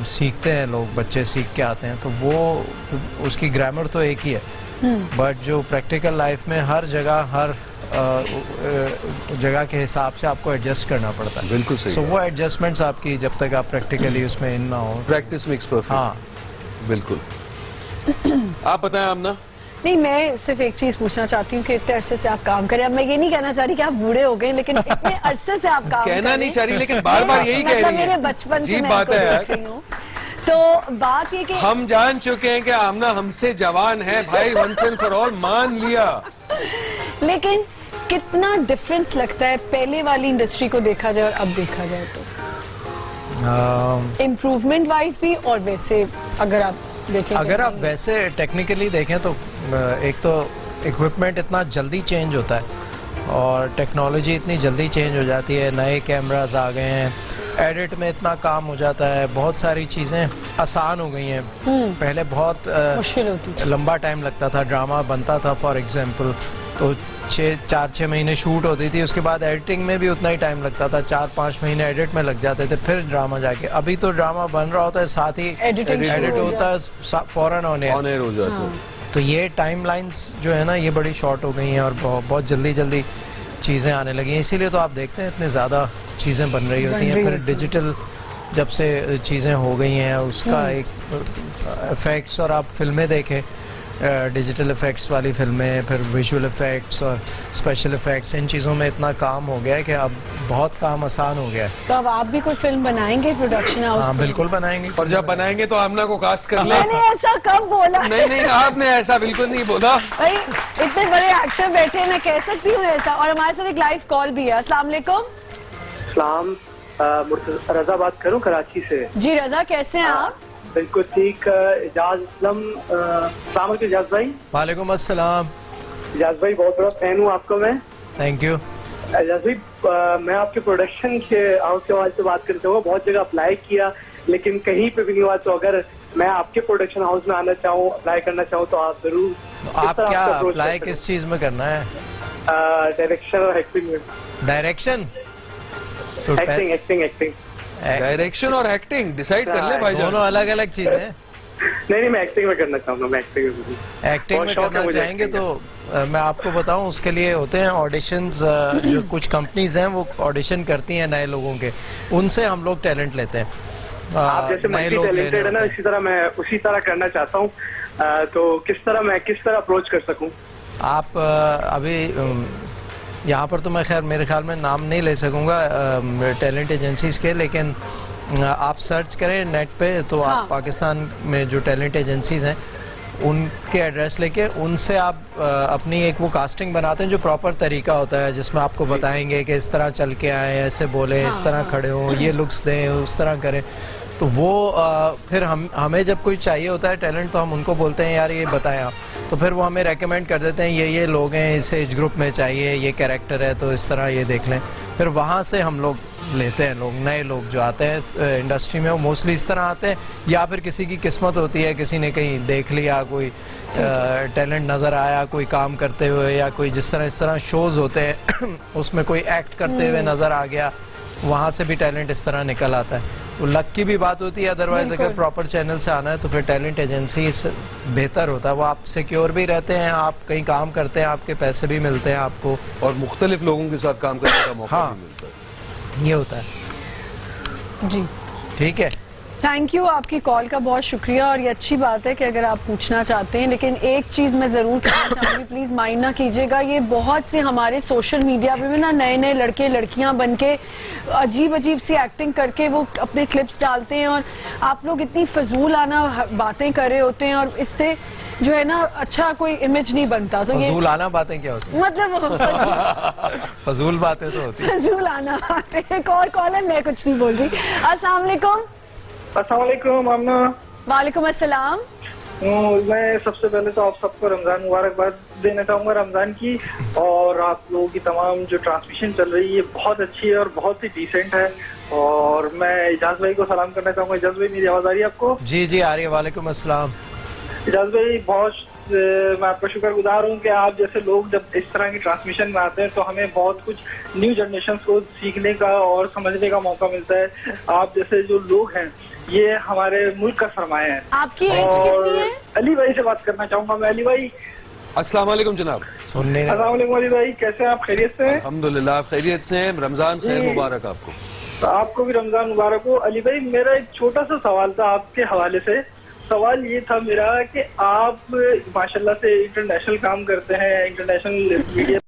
[SPEAKER 4] सीखते हैं लोग, बच्चे सीख के आते हैं, तो वो उसकी ग्रामर तो एक ही है, बट जो प्रैक्टिकल लाइफ में हर जगह हर जगह के हिसाब से आपको एडजस्ट करना पड़ता है।
[SPEAKER 2] बिल्कुल सही।
[SPEAKER 4] सो वो एडजस्टमेंट्स आपकी जब तक आप प्रैक्टिकली उसमें इन ना हो,
[SPEAKER 2] प्रैक्टिस मेक्स परफेक्ट।
[SPEAKER 4] हाँ
[SPEAKER 2] बिल्कुल। आप बताएं आमना।
[SPEAKER 3] नहीं, मैं सिर्फ एक चीज पूछना चाहती हूँ कि इतने अरसे से आप काम करें, अब मैं ये नहीं कहना चाह रही कि आप बूढ़े हो गए, लेकिन इतने अरसे से आप काम
[SPEAKER 2] कहना नहीं चाह रही, लेकिन बार बार यही कह रही है।
[SPEAKER 3] मेरे बचपन से मैं
[SPEAKER 2] बात है यार।
[SPEAKER 3] तो बात ये कि
[SPEAKER 2] हम जान चुके हैं कि आमना हमसे जवान है भाई, वंस एंड फॉर ऑल मान लिया।
[SPEAKER 3] लेकिन कितना डिफरेंस लगता है पहले वाली इंडस्ट्री को देखा जाए और अब देखा जाए तो, इम्प्रूवमेंट वाइज भी और वैसे अगर आप देखें,
[SPEAKER 4] अगर आप वैसे टेक्निकली देखें तो एक तो इक्विपमेंट इतना जल्दी चेंज होता है और टेक्नोलॉजी इतनी जल्दी चेंज हो जाती है, नए कैमरास आ गए हैं, एडिट में इतना काम हो जाता है, बहुत सारी चीज़ें आसान हो गई हैं। पहले बहुत
[SPEAKER 3] मुश्किल होती,
[SPEAKER 4] लंबा टाइम लगता था, ड्रामा बनता था फॉर एग्जांपल तो 4-6 महीने शूट होती थी, उसके बाद एडिटिंग में भी उतना ही टाइम लगता था, 4-5 महीने एडिट में लग जाते थे, फिर ड्रामा जाके। अभी तो ड्रामा बन रहा होता है, साथ ही एडिट होता है, फौरन ऑन एयर
[SPEAKER 2] हो जाता है।
[SPEAKER 4] तो ये टाइम लाइन्स जो है ना ये बड़ी शॉर्ट हो गई हैं और बहुत जल्दी जल्दी चीज़ें आने लगी हैं, इसीलिए तो आप देखते हैं इतने ज़्यादा चीज़ें बन रही होती हैं। फिर डिजिटल जब से चीज़ें हो गई हैं उसका एक इफेक्ट्स, और आप फिल्में देखें डिजिटल इफेक्ट्स वाली फिल्में, फिर विजुअल इफेक्ट्स और स्पेशल इफेक्ट्स, इन चीज़ों में इतना काम हो गया है कि अब बहुत काम आसान हो गया है।
[SPEAKER 3] तो अब आप भी कोई फिल्म बनाएंगे प्रोडक्शन हाउस?
[SPEAKER 4] हाँ बिल्कुल बनाएंगे,
[SPEAKER 2] और जब बनाएंगे तो आमना को कास्ट कर ले।
[SPEAKER 3] मैंने ऐसा कब बोला?
[SPEAKER 2] नहीं, आपने ऐसा बिल्कुल नहीं बोला
[SPEAKER 3] भाई, इतने बड़े एक्टर बैठे हैं, मैं कह सकती हूँ ऐसा। और हमारे साथ एक लाइव कॉल भी है। अस्सलाम वालेकुम।
[SPEAKER 6] सलाम, रजा बात करूं कराची से।
[SPEAKER 3] जी रजा, कैसे हैं आप?
[SPEAKER 6] बिल्कुल ठीक। इजाज असलम, सलाम अलैकुम इजाज भाई।
[SPEAKER 4] वालेकुम अस्सलाम।
[SPEAKER 6] इजाज भाई, बहुत बड़ा फैन हूँ आपका मैं।
[SPEAKER 4] Thank you.
[SPEAKER 6] इजाज भाई, मैं आपके प्रोडक्शन के हाउस के हवाले से बात करते हुए बहुत जगह अप्लाई किया लेकिन कहीं पे भी नहीं हुआ, तो अगर मैं आपके प्रोडक्शन हाउस में आना चाहूँ, अप्लाई करना चाहूँ तो आप जरूर।
[SPEAKER 4] आप क्या अप्लाई किस चीज में करना है?
[SPEAKER 6] डायरेक्शन और एक्टिंग में।
[SPEAKER 4] डायरेक्शन,
[SPEAKER 6] एक्टिंग
[SPEAKER 2] डायरेक्शन और एक्टिंग डिसाइड कर ले भाई,
[SPEAKER 4] दोनों अलग अलग चीजें।
[SPEAKER 6] नहीं, मैं एक्टिंग में करना चाहूंगा। मैं एक्टिंग
[SPEAKER 4] में करना चाहेंगे तो मैं आपको बताऊं, उसके लिए होते हैं ऑडिशंस, जो कुछ कंपनीज हैं वो ऑडिशन करती हैं नए लोगों के, उनसे हम लोग टैलेंट लेते हैं।
[SPEAKER 6] आप जैसे मल्टी टैलेंटेड है ना, इसी तरह मैं उसी तरह करना चाहता हूँ, तो किस तरह अप्रोच कर सकूँ? आप
[SPEAKER 4] अभी यहाँ पर तो मैं खैर मेरे ख्याल में नाम नहीं ले सकूँगा टैलेंट एजेंसीज के, लेकिन आप सर्च करें नेट पे तो
[SPEAKER 3] हाँ।
[SPEAKER 4] आप पाकिस्तान में जो टैलेंट एजेंसीज हैं उनके एड्रेस लेके उनसे आप अपनी एक वो कास्टिंग बनाते हैं जो प्रॉपर तरीका होता है, जिसमें आपको बताएंगे कि इस तरह चल के आए, ऐसे बोले, इस तरह खड़े हों, ये लुक्स दें, उस तरह करें। तो वो फिर हमें जब कोई चाहिए होता है टैलेंट तो हम उनको बोलते हैं यार ये बताएं आप, तो फिर वो हमें रेकमेंड कर देते हैं ये लोग हैं, इस एज ग्रुप में चाहिए, ये कैरेक्टर है, तो इस तरह ये देख लें। फिर वहाँ से हम लोग लेते हैं लोग, नए लोग जो आते हैं इंडस्ट्री में वो मोस्टली इस तरह आते हैं, या फिर किसी की किस्मत होती है, किसी ने कहीं देख लिया, कोई टैलेंट नज़र आया कोई काम करते हुए, या कोई जिस तरह शोज़ होते हैं उसमें कोई एक्ट करते हुए नज़र आ गया, वहाँ से भी टैलेंट इस तरह निकल आता है। वो लक की भी बात होती है, अदरवाइज अगर प्रॉपर चैनल से आना है तो फिर टैलेंट एजेंसी बेहतर होता है, वो आप सिक्योर भी रहते हैं, आप कहीं काम करते हैं, आपके पैसे भी मिलते हैं आपको,
[SPEAKER 2] और मुख्तलिफ लोगों के साथ काम करने का मौका भी मिलता है।
[SPEAKER 4] ये होता है
[SPEAKER 3] जी।
[SPEAKER 4] ठीक है,
[SPEAKER 3] थैंक यू, आपकी कॉल का बहुत शुक्रिया। और ये अच्छी बात है कि अगर आप पूछना चाहते हैं, लेकिन एक चीज मैं जरूर कहना चाहूंगी, प्लीज माइंड ना कीजिएगा, ये बहुत से हमारे सोशल मीडिया पे भी ना नए लड़के लड़कियां बन के अजीब सी एक्टिंग करके वो अपने क्लिप्स डालते हैं, और आप लोग इतनी फजूल आना बातें कर रहे होते हैं, और इससे जो है ना अच्छा कोई इमेज नहीं बनता। तो ये
[SPEAKER 4] फजूल आना बातें क्या होती
[SPEAKER 3] मतलब
[SPEAKER 4] फजूल बातें तो होती है।
[SPEAKER 3] फजूल आना बातें। एक और कॉल है, मैं कुछ नहीं बोल रही। अस्सलाम वालेकुम।
[SPEAKER 6] अस्सलाम वालेकुम आमना।
[SPEAKER 3] वालेकुम अस्सलाम।
[SPEAKER 6] मैं सबसे पहले तो आप सबको रमजान मुबारकबाद देना चाहूंगा रमजान की, और आप लोगों की तमाम जो ट्रांसमिशन चल रही है बहुत अच्छी है और बहुत ही डिसेंट है। और मैं इजाज भाई को सलाम करना चाहूंगा। इजाज भाई मेरी आवाज आ रही है आपको?
[SPEAKER 4] जी जी आ रही है। वालेकुम अस्सलाम।
[SPEAKER 6] इजाज भाई बहुत मैं आपका शुक्रगुजार हूँ कि आप जैसे लोग जब इस तरह की ट्रांसमिशन में आते हैं तो हमें बहुत कुछ न्यू जनरेशन को सीखने का और समझने का मौका मिलता है। आप जैसे जो लोग हैं ये हमारे मुल्क का सरमाया है।
[SPEAKER 3] आपकी एज कितनी है?
[SPEAKER 6] अली भाई से बात करना चाहूंगा मैं। अली भाई
[SPEAKER 2] अस्सलाम वालेकुम जनाब।
[SPEAKER 4] सुनने
[SPEAKER 6] अस्सलाम वालेकुम अली भाई, कैसे हैं आप? खैरियत से हैं?
[SPEAKER 2] अल्हम्दुलिल्लाह खैरियत से हैं। रमजान खैर मुबारक आपको।
[SPEAKER 6] तो आपको भी रमजान मुबारक हो। अली भाई मेरा एक छोटा सा सवाल था आपके हवाले से। सवाल ये था मेरा कि आप माशाल्लाह से इंटरनेशनल काम करते हैं, इंटरनेशनल मीडिया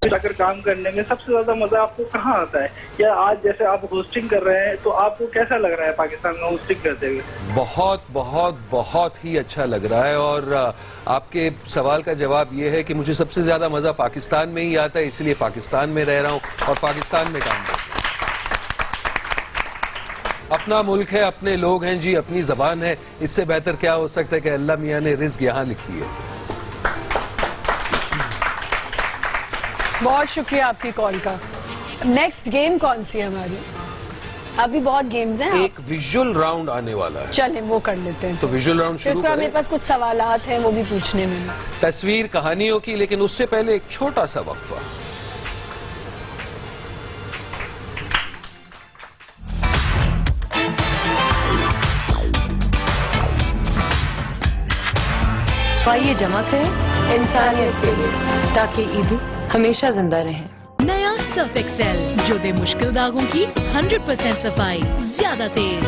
[SPEAKER 6] जाकर काम करने में सबसे ज्यादा मजा आपको कहाँ आता है? या आज जैसे आप होस्टिंग कर रहे हैं तो आपको कैसा लग रहा है पाकिस्तान में होस्टिंग करते हुए?
[SPEAKER 2] बहुत बहुत बहुत ही अच्छा लग रहा है। और आपके सवाल का जवाब ये है कि मुझे सबसे ज्यादा मजा पाकिस्तान में ही आता है, इसलिए पाकिस्तान में रह रहा हूँ और पाकिस्तान में काम कर रहा हूं। अपना मुल्क है, अपने लोग हैं जी, अपनी जबान है। इससे बेहतर क्या हो सकता है कि अल्लाह मियां ने रिज़्क यहाँ लिखी है।
[SPEAKER 3] बहुत शुक्रिया आपकी कॉल का। नेक्स्ट गेम कौन सी है हमारी? अभी बहुत गेम्स हैं।
[SPEAKER 2] एक विजुअल राउंड आने वाला है,
[SPEAKER 3] चलें वो कर लेते हैं।
[SPEAKER 2] तो विजुअल राउंड शुरू
[SPEAKER 3] इसका मेरे
[SPEAKER 2] करें।
[SPEAKER 3] पास कुछ सवालात हैं, वो भी पूछने में।
[SPEAKER 2] तस्वीर कहानियों की, लेकिन उससे पहले एक छोटा सा वक्फा।
[SPEAKER 7] आइए जमा करें इंसानियत के लिए, ताकि ईद हमेशा जिंदा रहे।
[SPEAKER 8] नया सर्फ एक्सेल जो दे मुश्किल दागों की 100% सफाई, ज्यादा तेज।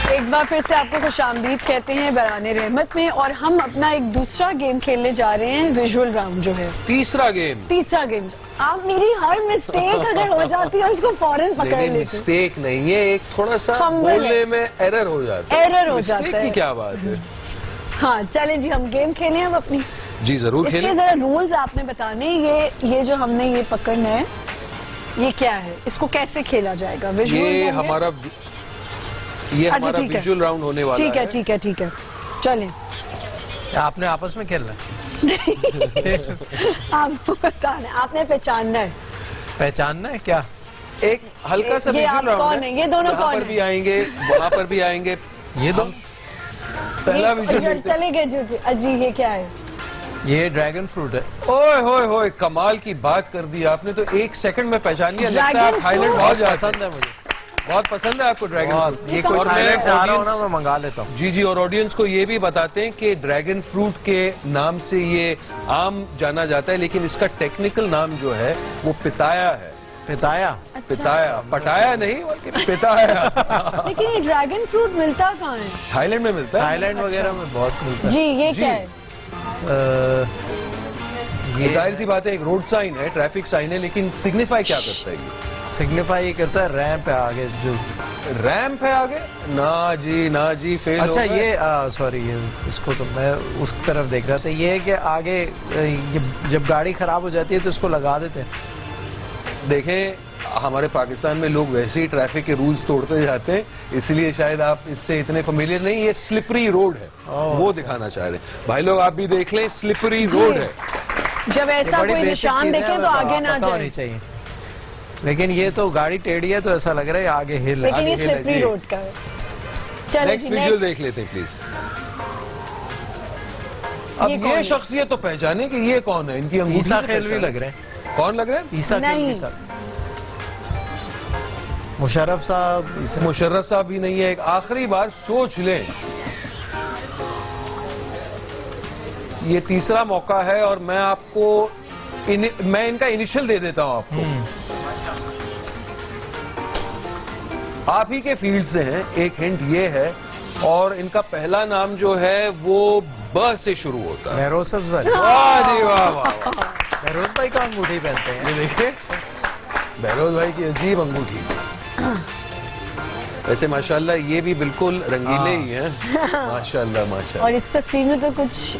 [SPEAKER 3] एक बार फिर से आपको खुशामदीद कहते हैं बराने रहमत में, और हम अपना एक दूसरा गेम खेलने जा रहे हैं, विजुअल राउंड जो है
[SPEAKER 2] तीसरा गेम।
[SPEAKER 3] तीसरा गेम। आप मेरी हर मिस्टेक अगर हो जाती है उसको फौरन पकड़ लेते हैं।
[SPEAKER 2] मिस्टेक नहीं है, एक थोड़ा सा
[SPEAKER 3] फंबल
[SPEAKER 2] बोलने में एरर हो जाता है।
[SPEAKER 3] एरर हो जाता
[SPEAKER 2] मिस्टेक
[SPEAKER 3] है।
[SPEAKER 2] की क्या बात है।
[SPEAKER 3] हाँ चले जी, हम गेम खेलें अब अपनी।
[SPEAKER 2] जी जरूर
[SPEAKER 3] इसके
[SPEAKER 2] खेलें।
[SPEAKER 3] जरा रूल्स आपने बताने। ये जो हमने ये पकड़ना है, ये क्या है, इसको कैसे खेला जाएगा? विजुअल
[SPEAKER 2] ये हमारा
[SPEAKER 3] ठीक है।
[SPEAKER 2] विजुअल राउंड होने वाला
[SPEAKER 3] ठीक है। ठीक है ठीक है, चलें।
[SPEAKER 4] आपने आपस में खेलना है?
[SPEAKER 3] आपको बताना, आपने पहचानना है।
[SPEAKER 4] पहचानना है क्या?
[SPEAKER 2] एक हल्का सा
[SPEAKER 3] ये आप
[SPEAKER 2] विजुअल
[SPEAKER 3] कौन
[SPEAKER 2] राउंड
[SPEAKER 3] है? ये दोनों
[SPEAKER 2] यहाँ
[SPEAKER 3] कौन
[SPEAKER 2] पर
[SPEAKER 3] है?
[SPEAKER 2] भी आएंगे, वहाँ पर भी आएंगे।
[SPEAKER 4] ये दो
[SPEAKER 2] पहला विजुअल
[SPEAKER 3] चले गए जो अजी। ये क्या है?
[SPEAKER 4] ये ड्रैगन फ्रूट है।
[SPEAKER 2] ओए होए होए, कमाल की बात कर दी आपने तो। 1 सेकंड में पहचान लिया। लगता है
[SPEAKER 3] ड्रैगन
[SPEAKER 2] आप थाईलैंड
[SPEAKER 3] फ्रूट
[SPEAKER 2] बहुत जाते
[SPEAKER 4] पसंद
[SPEAKER 2] हैं।
[SPEAKER 4] है मुझे,
[SPEAKER 2] बहुत पसंद है आपको ड्रैगन
[SPEAKER 4] बहुत।
[SPEAKER 2] फ्रूट।
[SPEAKER 4] ये कोई
[SPEAKER 2] और मैं
[SPEAKER 4] थाईलैंड से आ रहा हो ना,
[SPEAKER 2] audience-
[SPEAKER 4] मैं मंगा लेता हूँ।
[SPEAKER 2] जी जी, और ऑडियंस को ये भी बताते हैं कि ड्रैगन फ्रूट के नाम से ये आम जाना जाता है, लेकिन इसका टेक्निकल नाम जो है वो पिताया है।
[SPEAKER 4] पिताया?
[SPEAKER 2] पिताया, पटाया नहीं बल्कि पिताया।
[SPEAKER 3] लेकिन ये ड्रैगन फ्रूट मिलता कहाँ है?
[SPEAKER 2] थाईलैंड में मिलता है।
[SPEAKER 4] थाईलैंड वगैरह में बहुत मिलता है।
[SPEAKER 3] जी ये
[SPEAKER 2] जी।
[SPEAKER 3] क्या है?
[SPEAKER 4] ये
[SPEAKER 2] जाहिर सी बात है, एक रोड साइन है, ट्रैफिक साइन है, लेकिन सिग्निफाई क्या करता है ये?
[SPEAKER 4] सिग्निफाई ये करता है रैंप है आगे जो।
[SPEAKER 2] रैंप है आगे? ना जी फेल
[SPEAKER 4] अच्छा
[SPEAKER 2] हो गए।
[SPEAKER 4] ये सॉरी, ये इसको तो मैं उस तरफ देख रहा था। ये है कि आगे ये जब गाड़ी खराब हो जाती है तो इसको लगा देते हैं।
[SPEAKER 2] देखें, हमारे पाकिस्तान में लोग वैसे ही ट्रैफिक के रूल्स तोड़ते जाते हैं, इसलिए शायद आप इससे इतने फेमिलियर नहीं। ये स्लिपरी रोड है, वो दिखाना चाह रहे हैं। भाई लोग आप भी देख लें, स्लिपरी रोड है।
[SPEAKER 3] जब ऐसा
[SPEAKER 4] बड़ी
[SPEAKER 3] कोई
[SPEAKER 4] बेसिक
[SPEAKER 3] निशान
[SPEAKER 4] चीज़ें
[SPEAKER 3] देखे
[SPEAKER 4] हैं,
[SPEAKER 3] तो आगे ना
[SPEAKER 4] पता
[SPEAKER 3] जाए।
[SPEAKER 4] होनी चाहिए। लेकिन ये तो गाड़ी टेढ़ी है तो ऐसा लग रहा है आगे हिल है।
[SPEAKER 3] लेकिन ये
[SPEAKER 2] आगे हिल है,
[SPEAKER 3] स्लिपरी
[SPEAKER 2] जी।
[SPEAKER 3] रोड का है। चलो
[SPEAKER 2] नेक्स्ट
[SPEAKER 3] जी,
[SPEAKER 2] विजुअल
[SPEAKER 3] next।
[SPEAKER 2] देख लेते हैं प्लीज। अब
[SPEAKER 3] ये कौन
[SPEAKER 2] ये
[SPEAKER 3] है?
[SPEAKER 2] शख्सियत तो पहचाने कि ये कौन है। इनकी अंगूठी
[SPEAKER 4] ईसा
[SPEAKER 2] से
[SPEAKER 4] खेलवी
[SPEAKER 2] पहचाने।
[SPEAKER 4] लग रहे हैं।
[SPEAKER 2] कौन लग रहे हैं?
[SPEAKER 4] ईसा
[SPEAKER 3] नहीं।
[SPEAKER 4] खेलवी साहब, मुशर्रफ साहब,
[SPEAKER 2] मुशर्रफ साहब भी नहीं है। एक आखिरी बार सोच लें, ये तीसरा मौका है और मैं आपको मैं इनका इनिशियल दे देता हूं आपको। आप ही के फील्ड से हैं, एक हिंट ये है, और इनका पहला नाम जो है वो ब से शुरू होता है।
[SPEAKER 4] महरोज सब्ज भाई।
[SPEAKER 2] वाह जी वाह वाह वाह।
[SPEAKER 4] महरोज भाई का अंगूठी पहनते हैं।
[SPEAKER 2] ये देखिए, बहरोज भाई की अजीब अंगूठी। वैसे माशाल्लाह ये भी बिल्कुल रंगीले ही हैं। माशाल्लाह माशाल्लाह।
[SPEAKER 3] और इस तस्वीर में तो कुछ,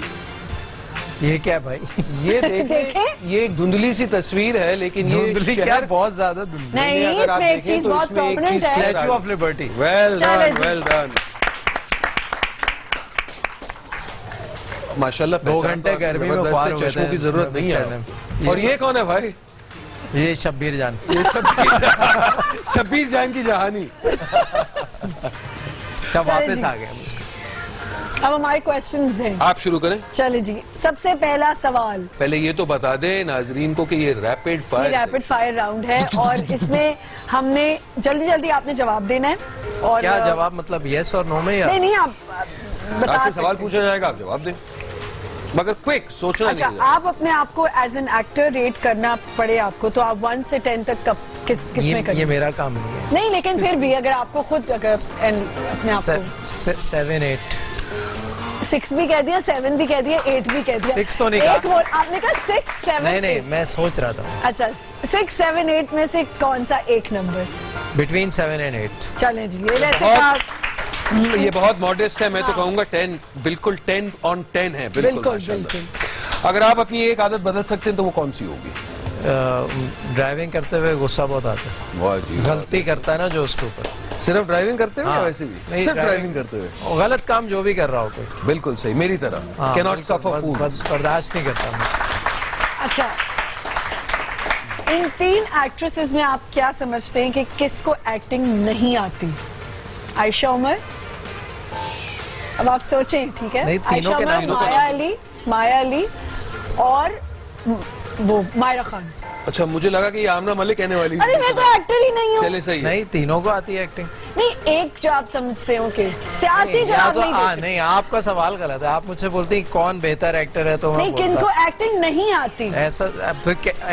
[SPEAKER 4] ये क्या है भाई?
[SPEAKER 2] ये देखें, ये एक धुंधली सी तस्वीर है, लेकिन ये
[SPEAKER 4] धुंधली क्या, बहुत ज्यादा धुंधली
[SPEAKER 3] नहीं,
[SPEAKER 2] अगर आप
[SPEAKER 3] इसमें एक
[SPEAKER 2] देखें
[SPEAKER 3] चीज
[SPEAKER 2] तो
[SPEAKER 3] बहुत
[SPEAKER 2] इसमें एक
[SPEAKER 3] prominent
[SPEAKER 2] चीज
[SPEAKER 3] है।
[SPEAKER 4] Statue of Liberty.
[SPEAKER 2] वेल
[SPEAKER 3] चलो
[SPEAKER 2] डन,
[SPEAKER 3] जी।
[SPEAKER 2] Well done. माशाल्लाह
[SPEAKER 4] 2 घंटे गर्मी में पार हुए थे।
[SPEAKER 2] चश्मों की जरूरत नहीं है। और ये कौन है भाई?
[SPEAKER 4] ये शब्बीर जान।
[SPEAKER 2] ये शब्बीर जान की जहानी।
[SPEAKER 4] अच्छा वापस आ गया।
[SPEAKER 3] अब हमारे क्वेश्चंस हैं।
[SPEAKER 2] आप शुरू करें।
[SPEAKER 3] चले जी, सबसे पहला सवाल।
[SPEAKER 2] पहले ये तो बता दें नाजरीन को कि ये रैपिड
[SPEAKER 3] फायर राउंड है और इसमें हमने जल्दी जल्दी आपने जवाब देना है। और
[SPEAKER 4] क्या जवाब मतलब यस और नो में या?
[SPEAKER 3] नहीं, आप बता
[SPEAKER 2] आपसे सवाल
[SPEAKER 3] सकते।
[SPEAKER 2] पूछा जाएगा, आप जवाब दें, मगर क्विक, सोचना
[SPEAKER 3] अच्छा,
[SPEAKER 2] नहीं।
[SPEAKER 3] आप अपने आप को एज एन एक्टर रेट करना पड़े आपको, तो आप 1 से 10 तक किसमें करेंगे?
[SPEAKER 4] ये मेरा काम नहीं है।
[SPEAKER 3] नहीं, लेकिन फिर भी अगर आपको खुद अगर अपने आप को
[SPEAKER 4] 7, 8
[SPEAKER 3] 6 भी कह दिया, 7 भी कह दिया, 8 भी कह दिया।
[SPEAKER 4] 6 तो नहीं कहा।
[SPEAKER 3] आपने कहा 6, 7।
[SPEAKER 4] नहीं, मैं सोच रहा था।
[SPEAKER 3] अच्छा, 6, 7, 8 में से कौन सा एक नंबर?
[SPEAKER 4] Between 7 and 8।
[SPEAKER 3] चले जी, ये वैसे कहा।
[SPEAKER 2] ये बहुत मॉडेस्ट है, मैं तो कहूंगा 10, बिल्कुल 10 on 10 है। बिल्कुल माशाल्लाह। अगर आप अपनी एक आदत बदल सकते हैं तो वो कौन सी होगी?
[SPEAKER 4] ड्राइविंग करते हुए गुस्सा बहुत आता है।
[SPEAKER 2] वाह जी,
[SPEAKER 4] गलती करता है ना जो उसके ऊपर।
[SPEAKER 2] सिर्फ ड्राइविंग करते हुए?
[SPEAKER 4] हाँ,
[SPEAKER 2] वैसे भी
[SPEAKER 4] नहीं,
[SPEAKER 2] सिर्फ ड्राइविंग करते हुए
[SPEAKER 4] गलत काम जो भी कर रहा हो कोई।
[SPEAKER 2] बिल्कुल सही, मेरी तरह। कैन नॉट सफर फूड,
[SPEAKER 4] बर्दाश्त नहीं करता मैं।
[SPEAKER 3] अच्छा, इन 3 एक्ट्रेसेस में आप क्या समझते हैं कि किसको एक्टिंग नहीं आती? आयशा उमर, अब आप सोचें, ठीक है?
[SPEAKER 4] नहीं, तीनों के नाम।
[SPEAKER 3] माया अली और वो मायरा खान।
[SPEAKER 2] अच्छा, मुझे लगा कि ये आमना मलिक कहने वाली।
[SPEAKER 3] अरे मैं तो एक्टर ही नहीं हूँ।
[SPEAKER 2] चले सही है।
[SPEAKER 4] नहीं, तीनों को आती है एक्टिंग।
[SPEAKER 3] नहीं, एक जो आप समझते हो कि सियासी जवाब
[SPEAKER 4] तो
[SPEAKER 3] नहीं दे सकते।
[SPEAKER 4] नहीं, आपका सवाल गलत है। आप मुझसे बोलते हैं कौन बेहतर एक्टर है, तो मैं
[SPEAKER 3] नहीं, किनको एक्टिंग नहीं आती?
[SPEAKER 4] ऐसा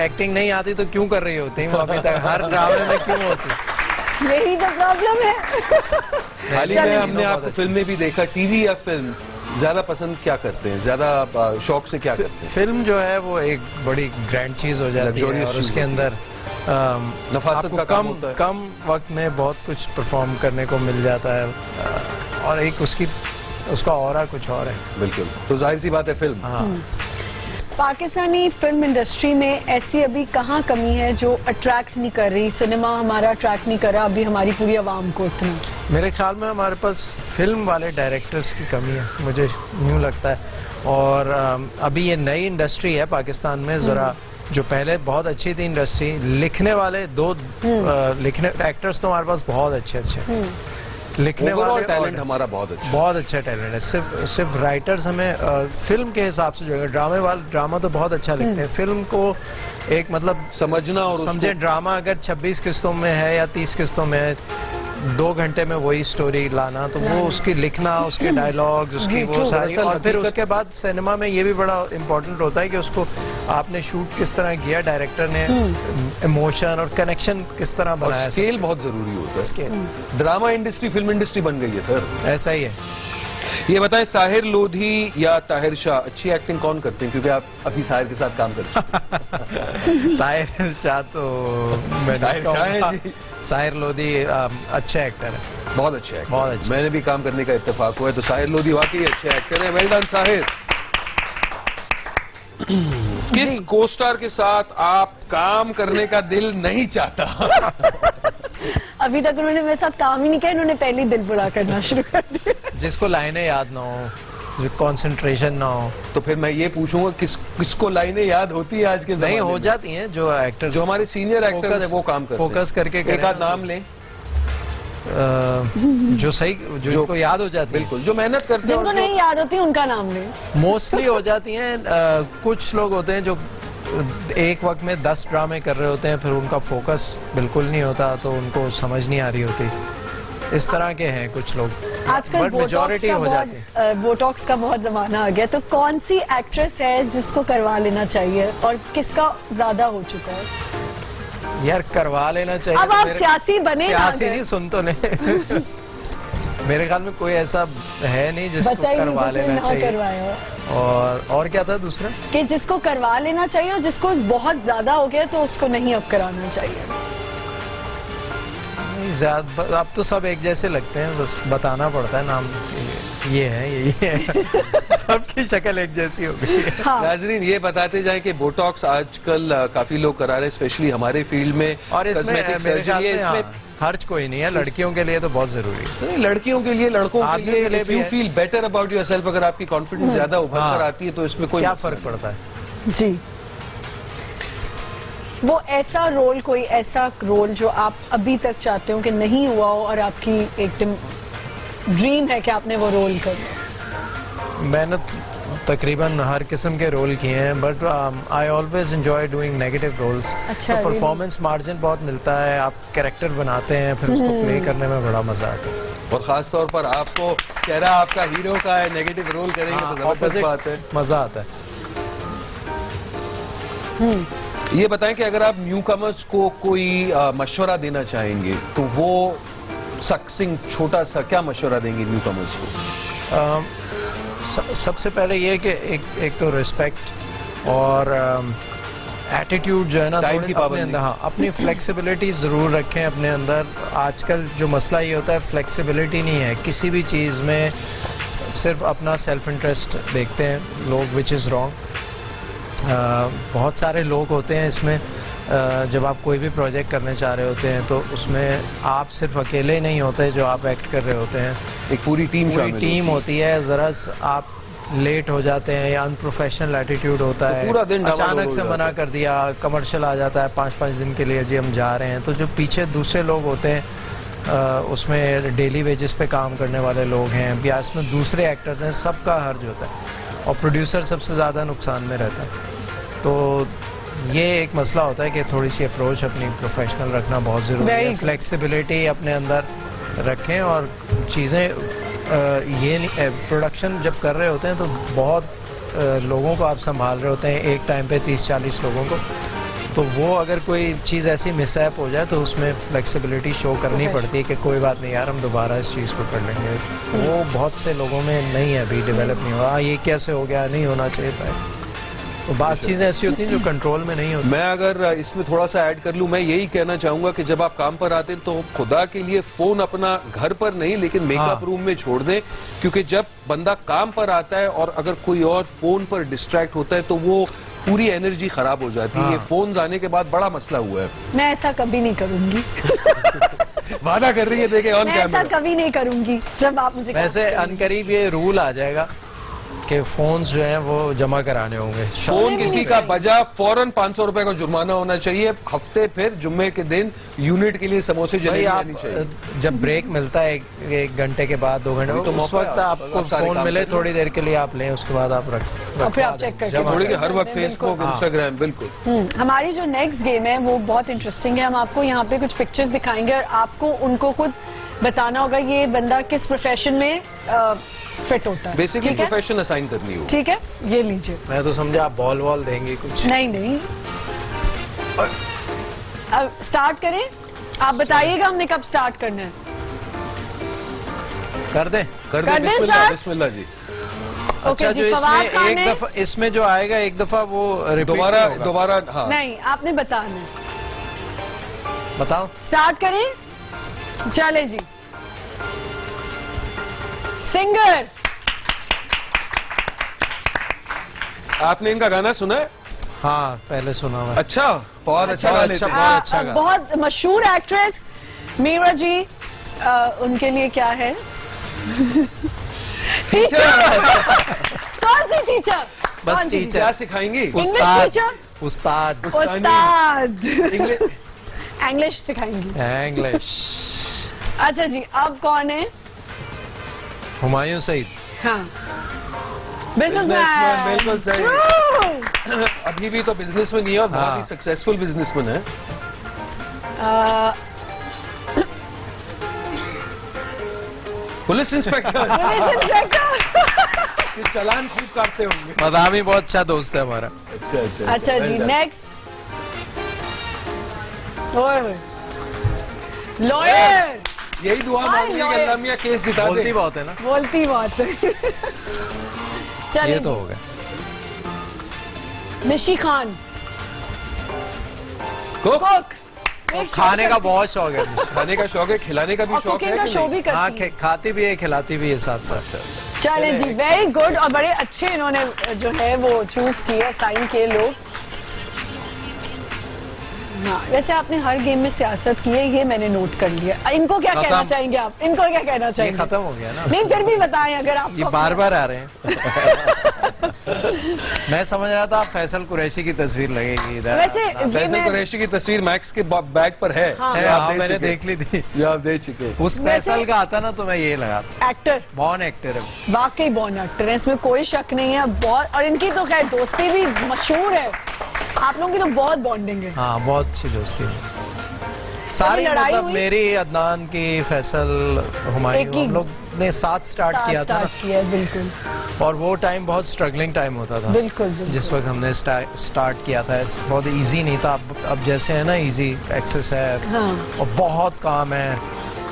[SPEAKER 4] एक्टिंग नहीं आती तो क्यों कर रही होती वो अभी तक हर ड्रामे में क्यों होती?
[SPEAKER 3] यही तो प्रॉब्लम है।
[SPEAKER 2] हाल ही में हमने आपको फिल्म में भी देखा। टीवी या फिल्म ज्यादा पसंद क्या करते हैं? ज्यादा शौक से क्या करते हैं?
[SPEAKER 4] फिल्म जो है वो एक बड़ी ग्रैंड चीज हो जाती है और उसके अंदर
[SPEAKER 2] नफासत का काम होता है।
[SPEAKER 4] कम वक्त में बहुत कुछ परफॉर्म करने को मिल जाता है और एक उसका ऑरा कुछ और है।
[SPEAKER 2] बिल्कुल, तो जाहिर सी बात है फिल्म।
[SPEAKER 4] हाँ।
[SPEAKER 3] पाकिस्तानी फिल्म इंडस्ट्री में ऐसी अभी कहाँ कमी है जो अट्रैक्ट नहीं कर रही? सिनेमा हमारा अट्रैक्ट नहीं कर रहा अभी हमारी पूरी आवाम को इतना।
[SPEAKER 4] मेरे ख्याल में हमारे पास फिल्म वाले डायरेक्टर्स की कमी है, मुझे यूँ लगता है। और अभी ये नई इंडस्ट्री है पाकिस्तान में, ज़रा जो पहले बहुत अच्छी थी इंडस्ट्री, लिखने वाले लिखने एक्टर्स तो हमारे पास बहुत अच्छे लिखने वाले
[SPEAKER 2] टैलेंट हमारा बहुत
[SPEAKER 4] अच्छा टैलेंट है। सिर्फ राइटर्स हमें फिल्म के हिसाब से जो है ड्रामा तो बहुत अच्छा लिखते हैं। फिल्म को एक मतलब
[SPEAKER 2] समझना और
[SPEAKER 4] समझे, ड्रामा अगर 26 किस्तों में है या 30 किस्तों में है, 2 घंटे में वही स्टोरी लाना, तो वो उसकी लिखना, उसके डायलॉग्स, उसकी वो सारी, और फिर उसके बाद सिनेमा में ये भी बड़ा इम्पोर्टेंट होता है कि उसको आपने शूट किस तरह किया, डायरेक्टर ने इमोशन और कनेक्शन किस तरह बनाया।
[SPEAKER 2] स्केल बहुत जरूरी होता है। Scale drama industry film industry बन गई है सर,
[SPEAKER 4] ऐसा ही है।
[SPEAKER 2] ये बताएं, साहिर लोधी या ताहिर शाह अच्छी एक्टिंग कौन करते हैं? क्योंकि आप अभी साहिर के साथ काम करते हैं।
[SPEAKER 4] ताहिर शाह तो
[SPEAKER 2] ताहिर शाह है जी।
[SPEAKER 4] साहिर लोधी अच्छे एक्टर है,
[SPEAKER 2] बहुत अच्छे एक्टर,
[SPEAKER 4] बहुत अच्छे।
[SPEAKER 2] मैंने भी काम करने का इत्तेफाक हुआ है, तो साहिर लोधी वाकई अच्छे एक्टर है। Well done Sahir. किस कोस्टार के साथ आप काम करने का दिल नहीं चाहता?
[SPEAKER 3] अभी तक उन्होंने मेरे साथ काम ही नहीं किया, इन्होंने पहले दिल बुरा करना शुरू कर दिया।
[SPEAKER 4] जिसको लाइनें याद ना हो, कंसंट्रेशन ना हो।
[SPEAKER 2] तो फिर मैं ये पूछूंगा किसको लाइनें याद होती है आज के ज़माने में?
[SPEAKER 4] नहीं हो जाती हैं, जो एक्टर,
[SPEAKER 2] जो हमारे सीनियर एक्टर्स हैं वो काम करते हैं।
[SPEAKER 4] फोकस करके
[SPEAKER 2] एक आध नाम लें
[SPEAKER 4] जो सही, जो को याद हो जाती है।
[SPEAKER 2] बिल्कुल, जो मेहनत करते हैं,
[SPEAKER 3] जिनको नहीं याद होती उनका नाम लें।
[SPEAKER 4] मोस्टली हो जाती हैं। कुछ लोग होते हैं जो एक वक्त में 10 ड्रामे कर रहे होते हैं, फिर उनका फोकस बिल्कुल नहीं होता, तो उनको समझ नहीं आ रही होती। इस तरह के हैं कुछ लोग,
[SPEAKER 3] आजकल
[SPEAKER 4] मेजॉरिटी हो जाती है।
[SPEAKER 3] बोटॉक्स का बहुत जमाना आ गया, तो कौन सी एक्ट्रेस है जिसको करवा लेना चाहिए और किसका ज्यादा हो चुका है?
[SPEAKER 4] यार करवा लेना चाहिए।
[SPEAKER 3] अब आप सियासी बने,
[SPEAKER 4] सियासी नहीं, सुन तो नहीं। मेरे ख्याल में कोई ऐसा है नहीं जिसको करवा लेना चाहिए। और क्या था दूसरा? कि
[SPEAKER 3] जिसको करवा लेना चाहिए और जिसको बहुत ज्यादा हो गया तो उसको नहीं अब कराना चाहिए।
[SPEAKER 4] नहीं ज्यादा, अब तो सब एक जैसे लगते हैं, बस बताना पड़ता है नाम ये है यही है सबकी शक्ल एक जैसी हो गई है।
[SPEAKER 2] नाजरीन ये बताते जाएं कि बोटॉक्स आजकल काफी लोग करा रहे हैं, स्पेशली हमारे फील्ड में,
[SPEAKER 4] और इसमें
[SPEAKER 2] कॉस्मेटिक
[SPEAKER 4] मेरे ख्याल
[SPEAKER 2] सर्जरी है,
[SPEAKER 4] में
[SPEAKER 2] इसमें
[SPEAKER 4] हर्ज कोई नहीं है, लड़कियों के लिए तो बहुत जरूरी है।
[SPEAKER 2] लड़कियों के लिए, लड़कों के
[SPEAKER 4] आदमियों के लिए
[SPEAKER 2] लिए,
[SPEAKER 4] भी
[SPEAKER 2] यू
[SPEAKER 4] है।
[SPEAKER 2] फील बेटर अबाउट योरसेल्फ, अगर आपकी कॉन्फिडेंस ज्यादा उभर कर आती है तो इसमें कोई
[SPEAKER 4] क्या
[SPEAKER 2] मसला
[SPEAKER 4] फर्क पड़ता है?
[SPEAKER 3] जी, वो ऐसा रोल, कोई ऐसा रोल जो आप अभी तक चाहते हो कि नहीं हुआ हो और आपकी एक ड्रीम है कि आपने वो रोल कर।
[SPEAKER 4] मैंने तकरीबन हर किस्म के रोल किए हैं, but I always enjoy doing negative roles.
[SPEAKER 3] अच्छा,
[SPEAKER 4] तो परफॉर्मेंस मार्जिन बहुत मिलता है, आप कैरेक्टर बनाते हैं, फिर उसको प्ले करने में बड़ा मजा आता है।
[SPEAKER 2] और खास तौर पर आपको चेहरा आपका हीरो का है, नेगेटिव रोल करेंगे तो जबरदस्त बात है,
[SPEAKER 4] मजा आता है।
[SPEAKER 2] ये बताएं कि अगर आप न्यू कमर्स को कोई मशवरा देना चाहेंगे तो वो सक्सिंग छोटा सा क्या मशवरा देंगे न्यू कमर्स को?
[SPEAKER 4] सबसे पहले ये कि एक तो रिस्पेक्ट और एटीट्यूड जो है ना,
[SPEAKER 2] टाइम की
[SPEAKER 4] अपने
[SPEAKER 2] पाबंदी।
[SPEAKER 4] अंदर, हाँ, अपनी फ्लेक्सिबिलिटी जरूर रखें अपने अंदर। आजकल जो मसला ये होता है, फ्लेक्सिबिलिटी नहीं है किसी भी चीज़ में, सिर्फ अपना सेल्फ इंटरेस्ट देखते हैं लोग, विच इज़ रॉन्ग। बहुत सारे लोग होते हैं इसमें, जब आप कोई भी प्रोजेक्ट करने चाह रहे होते हैं तो उसमें आप सिर्फ अकेले नहीं होते जो आप एक्ट कर रहे होते हैं,
[SPEAKER 2] एक पूरी टीम
[SPEAKER 4] होती है। ज़रा आप लेट हो जाते हैं या अनप्रोफेशनल एटीट्यूड होता है,
[SPEAKER 2] पूरा दिन
[SPEAKER 4] अचानक से मना कर दिया, कमर्शियल आ जाता है 5-5 दिन के लिए जी हम जा रहे हैं, तो जो पीछे दूसरे लोग होते हैं उसमें डेली वेजेस पे काम करने वाले लोग हैं या इसमें दूसरे एक्टर्स हैं, सबका हर्ज होता है और प्रोड्यूसर सबसे ज़्यादा नुकसान में रहता है। तो ये एक मसला होता है कि थोड़ी सी अप्रोच अपनी प्रोफेशनल रखना बहुत ज़रूरी है, फ्लेक्सिबिलिटी अपने अंदर रखें। और चीज़ें ये नहीं, प्रोडक्शन जब कर रहे होते हैं तो बहुत लोगों को आप संभाल रहे होते हैं एक टाइम पे, 30-40 लोगों को, तो वो अगर कोई चीज़ ऐसी मिसहैप हो जाए तो उसमें फ्लेक्सिबिलिटी शो करनी पड़ती है कि कोई बात नहीं यार, हम दोबारा इस चीज़ को कर लेंगे। वो बहुत से लोगों में नहीं है, अभी डेवलप नहीं हुआ, ये कैसे हो गया, नहीं होना चाहिए था। तो बात चीज़ें ऐसी होती हैं जो कंट्रोल में नहीं होती।
[SPEAKER 2] मैं अगर इसमें थोड़ा सा ऐड कर लूं, मैं यही कहना चाहूंगा कि जब आप काम पर आते हैं तो खुदा के लिए फोन अपना घर पर नहीं लेकिन मेकअप रूम में छोड़ दें, क्योंकि जब बंदा काम पर आता है और अगर कोई और फोन पर डिस्ट्रैक्ट होता है तो वो पूरी एनर्जी खराब हो जाती है। ये फोन आने के बाद बड़ा मसला हुआ है।
[SPEAKER 3] मैं ऐसा कभी नहीं करूंगी
[SPEAKER 2] वादा कर रही है, देखे ऑन कैमरा।
[SPEAKER 3] मैं ऐसा कभी नहीं करूंगी जब आप मुझे।
[SPEAKER 4] वैसे अनकरीब ये रूल आ जाएगा कि फोन्स जो हैं वो जमा कराने होंगे।
[SPEAKER 2] फोन किसी का बजा फौरन 500 रुपए का जुर्माना होना चाहिए, हफ्ते फिर जुम्मे के दिन यूनिट के लिए समोसे जलेबी आनी चाहिए।
[SPEAKER 4] जब ब्रेक मिलता है एक घंटे के बाद, 2 घंटे, तो उस वक्त आपको फोन मिले थोड़ी देर के लिए आप लें, उसके बाद आप
[SPEAKER 3] फिर आप चेक करके
[SPEAKER 2] थोड़ी हर वक्त फेसबुक, इंस्टाग्राम। बिल्कुल।
[SPEAKER 3] हमारी जो नेक्स्ट गेम है वो बहुत इंटरेस्टिंग है। हम आपको यहाँ पे कुछ पिक्चर्स दिखाएंगे और आपको उनको खुद बताना होगा ये बंदा किस प्रोफेशन में फिट होता है।
[SPEAKER 2] बेसिकली प्रोफेशन असाइन करनी होगी।
[SPEAKER 3] ठीक है, ये लीजिए।
[SPEAKER 4] मैं तो समझा आप बॉल वॉल देंगे कुछ।
[SPEAKER 3] नहीं। अब स्टार्ट करें, आप बताइएगा हमने कब स्टार्ट करना है।
[SPEAKER 4] कर दे
[SPEAKER 2] बिस्मिल्लाह बिस्मिल्लाह जी।
[SPEAKER 4] अच्छा, जो इसमें एक दफा, इसमें जो आएगा एक दफा वो दोबारा
[SPEAKER 3] हाँ। नहीं, आपने बताना है।
[SPEAKER 4] बताओ।
[SPEAKER 3] स्टार्ट करें, चले जी। सिंगर।
[SPEAKER 2] आपने इनका गाना सुना है?
[SPEAKER 4] हाँ, पहले सुना हुआ।
[SPEAKER 2] अच्छा, बहुत अच्छा गा लेते हैं।
[SPEAKER 4] अच्छा गा।
[SPEAKER 3] बहुत मशहूर एक्ट्रेस मीरा जी, उनके लिए क्या है?
[SPEAKER 2] टीचर।
[SPEAKER 3] कौन सी टीचर?
[SPEAKER 4] बस टीचर।
[SPEAKER 2] क्या सिखाएंगी?
[SPEAKER 4] उस्ताद।
[SPEAKER 3] इंग्लिश सिखाएंगी।
[SPEAKER 4] इंग्लिश।
[SPEAKER 3] अच्छा जी, अब कौन है?
[SPEAKER 4] हुमायूं सईद।
[SPEAKER 3] हाँ, बिजनेसमैन।
[SPEAKER 2] बिल्कुल सही। अभी भी तो बिजनेसमैन ही है और बहुत ही सक्सेसफुल बिजनेसमैन है। Police inspector. चालान खूब काटते होंगे।
[SPEAKER 4] मदामी बहुत अच्छा दोस्त है हमारा।
[SPEAKER 3] अच्छा जी, नेक्स्ट। लॉयर।
[SPEAKER 2] यही दुआ मांगनी है अल्लाह मियां केस जिता दे।
[SPEAKER 4] बोलती बहुत है ना।
[SPEAKER 3] बोलती बहुत है। चलिए,
[SPEAKER 4] ये तो हो गया।
[SPEAKER 3] मिशी खान।
[SPEAKER 2] कुक।
[SPEAKER 4] खाने का बहुत शौक है,
[SPEAKER 2] खाने का शौक है, खिलाने का भी शौक है कि
[SPEAKER 3] शो
[SPEAKER 2] नहीं?
[SPEAKER 3] भी करती
[SPEAKER 4] हाँ
[SPEAKER 3] है।
[SPEAKER 4] खाती भी है, खिलाती भी है साथ साथ।
[SPEAKER 3] चले जी, वेरी गुड, और बड़े अच्छे इन्होंने जो है वो चूज किया, साइन किए लोग। हाँ, वैसे आपने हर गेम में सियासत की है, ये मैंने नोट कर लिया। इनको क्या कहना चाहेंगे आप? इनको क्या कहना चाहेंगे?
[SPEAKER 4] खत्म हो गया ना?
[SPEAKER 3] नहीं, फिर भी बताएं अगर आप।
[SPEAKER 4] ये बार-बार आ रहे हैं। मैं समझ रहा था फैसल कुरैशी की तस्वीर लगेगी इधर।
[SPEAKER 3] वैसे
[SPEAKER 2] फैसल कुरैशी की तस्वीर मैक्स के बैग पर है।
[SPEAKER 4] हाँ, मैंने देख ली थी।
[SPEAKER 2] ये आप देख चुके।
[SPEAKER 4] उस फैसल का आता ना तो मैं ये लगाता।
[SPEAKER 3] एक्टर,
[SPEAKER 4] बॉर्न एक्टर है,
[SPEAKER 3] वाकई बॉर्न एक्टर है, इसमें कोई शक नहीं है। बहुत, और इनकी तो खैर दोस्ती भी मशहूर है, आप लोगों की तो बहुत बॉन्डिंग है।
[SPEAKER 4] हाँ, बहुत अच्छी दोस्ती है सारी। मतलब मेरी, अदनान की, फैसल, हुमायूं, हम लोग ने साथ स्टार्ट किया था।
[SPEAKER 3] बिल्कुल।
[SPEAKER 4] और वो टाइम बहुत स्ट्रगलिंग टाइम होता था।
[SPEAKER 3] बिल्कुल।
[SPEAKER 4] जिस वक्त हमने स्टार्ट किया था बहुत इजी नहीं था। अब जैसे है ना, इजी एक्सेस है।
[SPEAKER 3] हाँ।
[SPEAKER 4] और बहुत काम है,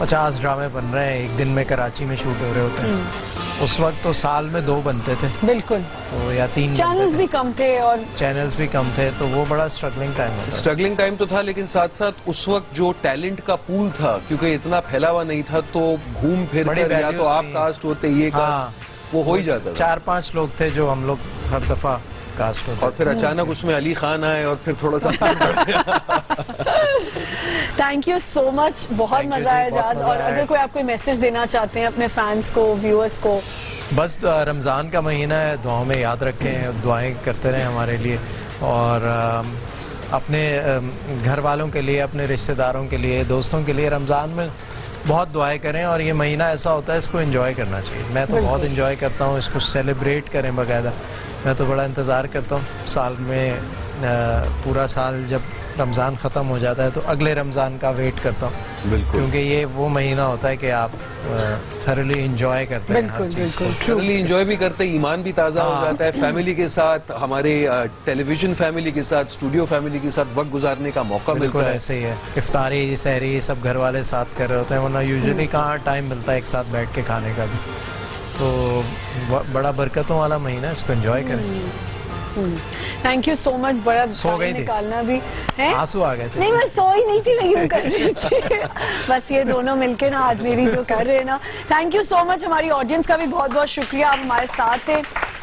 [SPEAKER 4] 50 ड्रामे बन रहे हैं एक दिन में, कराची में शूट हो रहे होते हैं। उस वक्त तो साल में 2 बनते थे।
[SPEAKER 3] बिल्कुल।
[SPEAKER 4] तो या 3
[SPEAKER 3] चैनल्स भी कम थे, और
[SPEAKER 4] चैनल्स भी कम थे, तो वो बड़ा स्ट्रगलिंग टाइम था।
[SPEAKER 2] स्ट्रगलिंग टाइम तो था, लेकिन साथ साथ उस वक्त जो टैलेंट का पूल था, क्योंकि इतना फैला हुआ नहीं था, तो घूम फिर कर या तो आप कास्ट होते, ये वो हो ही जाता था।
[SPEAKER 4] 4-5 लोग थे जो हम लोग हर दफा कास्ट होते।
[SPEAKER 2] और फिर अचानक उसमें अली खान आए और फिर थोड़ा सा
[SPEAKER 3] थैंक यू सो मच, बहुत मजा आया एजाज। और अगर कोई आपको मैसेज देना चाहते हैं अपने फैंस को, व्यूअर्स को?
[SPEAKER 4] बस रमज़ान का महीना है, दुआओं में याद रखें, दुआएं करते रहें हमारे लिए, और अपने घर वालों के लिए, अपने रिश्तेदारों के लिए, दोस्तों के लिए रमज़ान में बहुत दुआएं करें। और ये महीना ऐसा होता है, इसको एंजॉय करना चाहिए। मैं तो बहुत एंजॉय करता हूँ इसको, सेलिब्रेट करें बाकायदा। मैं तो बड़ा इंतज़ार करता हूँ साल में, पूरा साल जब रमज़ान ख़त्म हो जाता है तो अगले रमज़ान का वेट करता हूँ।
[SPEAKER 2] बिल्कुल,
[SPEAKER 4] क्योंकि ये वो महीना होता है कि आप थॉरली एंजॉय करते हैं हर चीज़ को।
[SPEAKER 2] थॉरली एंजॉय भी करते हैं, ईमान भी ताज़ा हो जाता है, फैमिली के साथ, हमारे टेलीविजन फैमिली के साथ, स्टूडियो फैमिली के साथ वक्त गुजारने का मौका मिलता है।
[SPEAKER 4] ऐसे ही है, इफ्तारी, सहरी सब घर वाले साथ कर रहे होते हैं, वरना यूजुअली कहाँ टाइम मिलता है एक साथ बैठ के खाने का भी। तो बड़ा बरकतों वाला महीना, इसको एंजॉय करें।
[SPEAKER 3] Thank you so much. बड़ा
[SPEAKER 4] सो गई
[SPEAKER 3] निकालना भी है,
[SPEAKER 4] आंसू आ गए थे।
[SPEAKER 3] नहीं, मैं सो ही नहीं थी, मैं यूं कर रही थी। बस ये दोनों मिलके ना आज मेरी जो कर रहे हैं ना। Thank you so much. हमारी ऑडियंस का भी बहुत बहुत शुक्रिया, आप हमारे साथ थे।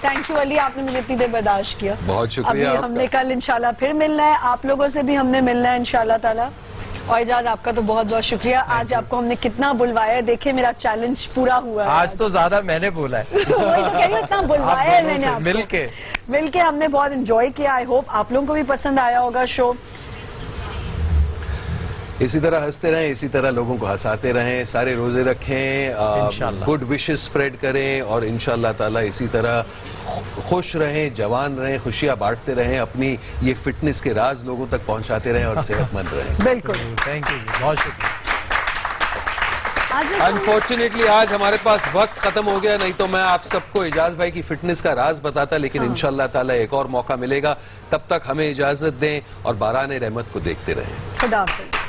[SPEAKER 3] थैंक यू अली, आपने मुझे इतनी देर बर्दाश्त किया।
[SPEAKER 2] बहुत शुक्रिया।
[SPEAKER 3] अभी हमने कल इंशाल्लाह फिर मिलना है, आप लोगों से भी हमने मिलना है इंशाल्लाह ताला। और एजाज, आपका तो बहुत बहुत शुक्रिया। आज आपको हमने कितना बुलवाया है, देखिए मेरा चैलेंज पूरा हुआ है।
[SPEAKER 4] आज तो ज्यादा मैंने बोला है।
[SPEAKER 3] वही तो कह रही हूँ, इतना बुलवाया है मैंने आपको। मिलके हमने बहुत एंजॉय किया। आई होप आप लोगों को भी पसंद आया होगा शो।
[SPEAKER 2] इसी तरह हंसते रहें, इसी तरह लोगों को हंसाते रहें, सारे रोजे रखें, गुड विशेस स्प्रेड करें, और इंशाल्लाह ताला इसी तरह खुश रहें, जवान रहें, खुशियां बांटते रहें, अपनी ये फिटनेस के राज लोगों तक पहुंचाते रहें और सेहतमंद रहें।
[SPEAKER 3] बिल्कुल,
[SPEAKER 4] थैंक यू, बहुत शुक्रिया।
[SPEAKER 2] अनफॉर्चुनेटली आज हमारे पास वक्त खत्म हो गया, नहीं तो मैं आप सबको एजाज भाई की फिटनेस का राज बताता, लेकिन इंशाल्लाह ताला एक और मौका मिलेगा। तब तक हमें इजाजत दें और बाराने रहमत को देखते रहें।
[SPEAKER 3] खुदा हाफिज।